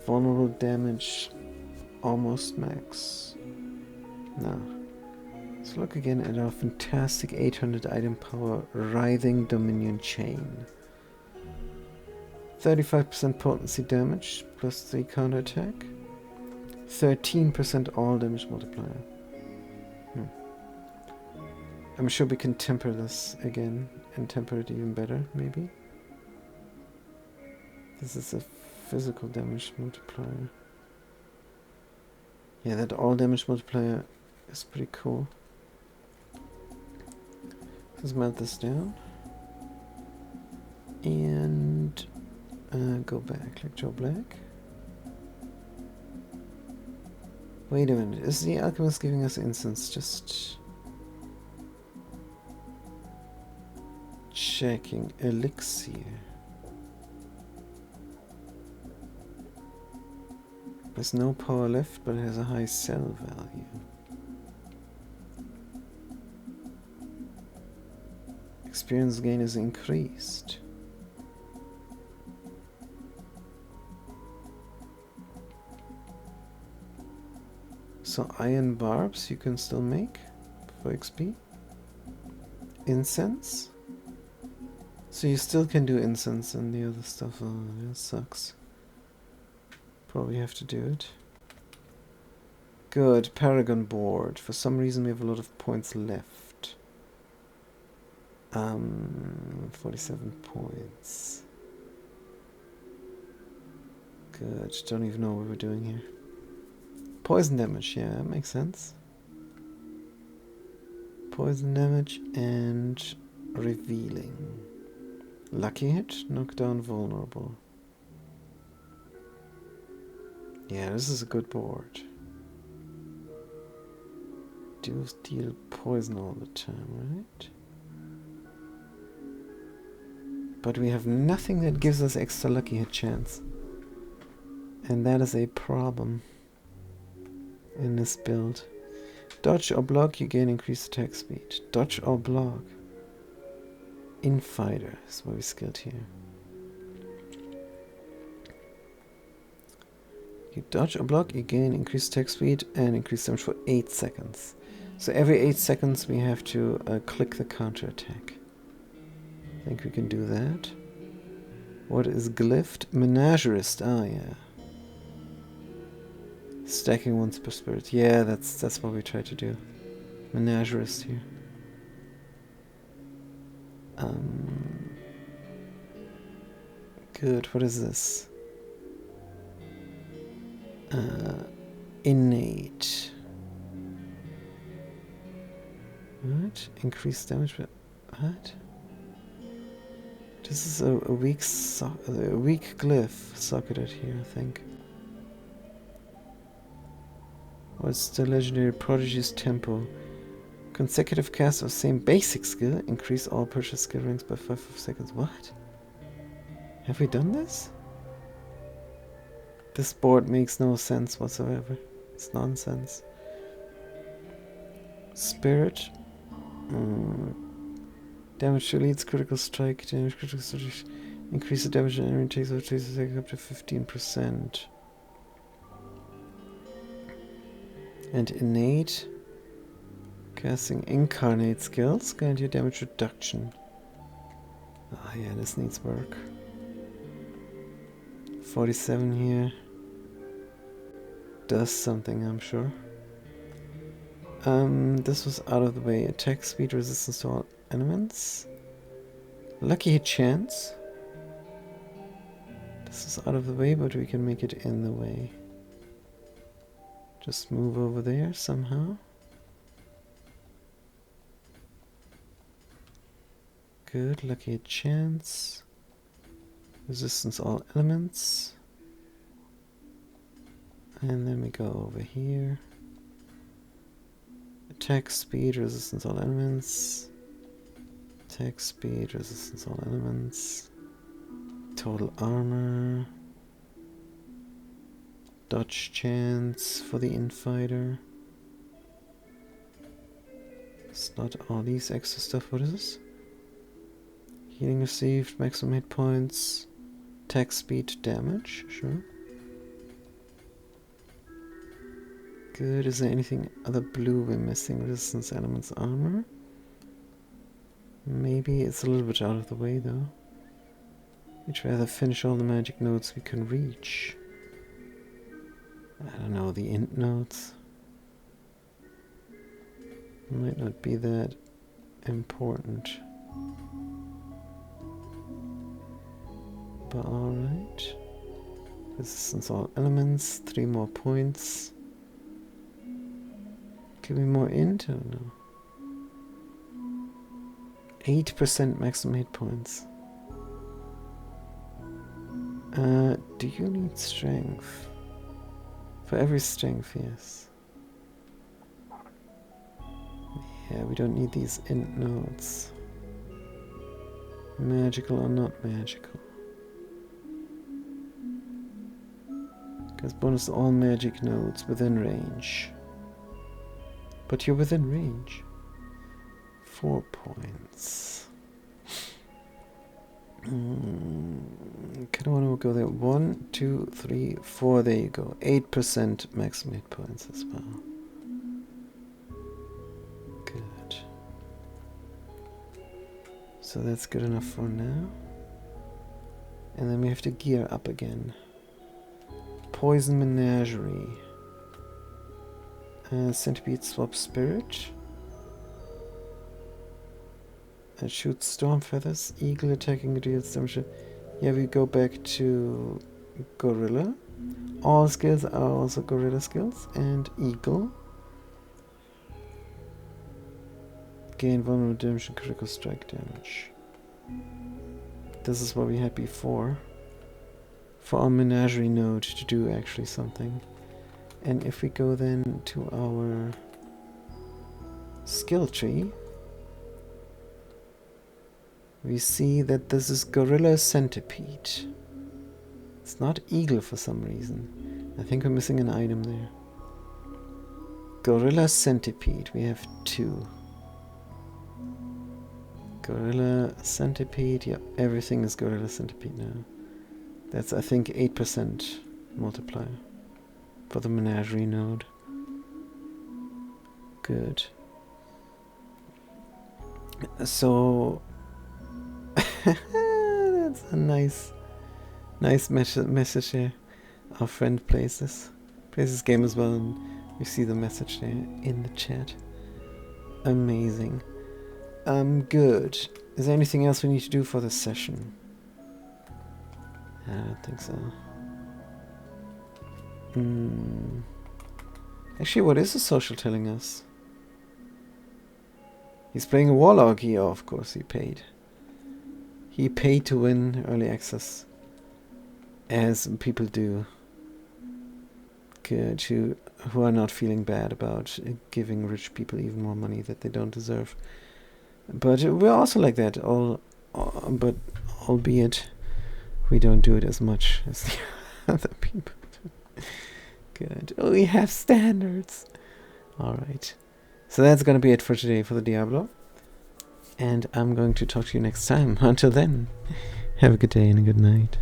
Vulnerable damage almost max. No. Let's look again at our fantastic 800 item power Writhing Dominion Chain. 35% potency damage, plus 3 counter attack. 13% all damage multiplier. I'm sure we can temper this again and temper it even better, maybe. This is a physical damage multiplier. Yeah, that all damage multiplier is pretty cool. Let's melt this down. And go back, like Joe Black. Wait a minute, is the alchemist giving us incense? Just checking. Elixir. There's no power left, but it has a high sell value. Experience gain is increased. So iron barbs you can still make for XP. Incense. So you still can do incense and the other stuff. Oh, that sucks. Probably have to do it. Good. Paragon board. For some reason we have a lot of points left. 47 points. Good. Don't even know what we're doing here. Poison damage, yeah, that makes sense. Poison damage and revealing. Lucky hit, knockdown vulnerable. Yeah, this is a good board. Do deal poison all the time, right? But we have nothing that gives us extra lucky hit chance. And that is a problem in this build. Dodge or block, you gain increased attack speed. Dodge or block. Infighter is what we skilled here. You dodge or block, you gain increased attack speed and increased damage for 8 seconds. So every 8 seconds we have to click the counter attack. I think we can do that. What is glyphed? Menagerist. Ah, yeah. Stacking once per spirit. Yeah, that's what we try to do. Menagerist here. Good. What is this? Innate. What? Increased damage, but what? This is a weak glyph socketed here, I think. What's the legendary Prodigy's Tempo? Consecutive cast of same basic skill. Increase all purchase skill ranks by 5 seconds. What? Have we done this? This board makes no sense whatsoever. It's nonsense. Spirit. Damage to elites, critical strike, damage, critical strike. Increase the damage and enemy takes up to 15%. And innate. Casting incarnate skills, guarantee damage reduction. Ah, yeah, this needs work. 47 here. Does something, I'm sure. This was out of the way. Attack speed, resistance to all elements. Lucky hit chance. This is out of the way, but we can make it in the way. Just move over there somehow. Good, lucky hit chance. Resistance all elements. And then we go over here. Attack speed, resistance all elements. Attack speed, resistance all elements. Total armor. Dodge chance for the infighter. It's not all these extra stuff. What is this? Healing received, maximum hit points. Attack speed, damage, sure. Good. Is there anything other blue we're missing? Resistance elements armor? Maybe it's a little bit out of the way though. We'd rather finish all the magic nodes we can reach. I don't know, the int nodes might not be that important. But alright. Resistance all elements, 3 more points. Give me more int? I don't know. 8% maximum hit points. Do you need strength? For every strength, yes. Yeah, we don't need these int nodes. Magical or not magical. Because bonus to all magic nodes within range. But you're within range. 4 points. Kind of want to go there. 1, 2, 3, 4. There you go. 8% maximum hit points as well. Good. So that's good enough for now. And then we have to gear up again. Poison Menagerie. Centipede Swap Spirit. It shoots storm feathers. Eagle attacking deals damage. Yeah, we go back to Gorilla. All skills are also Gorilla skills. And Eagle. Gain vulnerable damage and critical strike damage. This is what we had before. For our Menagerie node to do actually something. And if we go then to our skill tree, we see that this is Gorilla Centipede. It's not Eagle for some reason. I think we're missing an item there. Gorilla Centipede, we have 2. Gorilla Centipede, yep, everything is Gorilla Centipede now. That's, I think, 8% multiplier for the Menagerie node. Good. So that's a nice message here. Our friend plays this game as well, and we see the message there in the chat. Amazing. Good. Is there anything else we need to do for this session? I don't think so. Actually, what is the social telling us? He's playing a Warlock here. Oh, of course, he paid. He paid to win early access. As people do. Good, who are not feeling bad about giving rich people even more money that they don't deserve. But we're also like that, but albeit we don't do it as much as the other people do. Good. Oh, we have standards. Alright. So that's going to be it for today for the Diablo. And I'm going to talk to you next time. Until then, have a good day and a good night.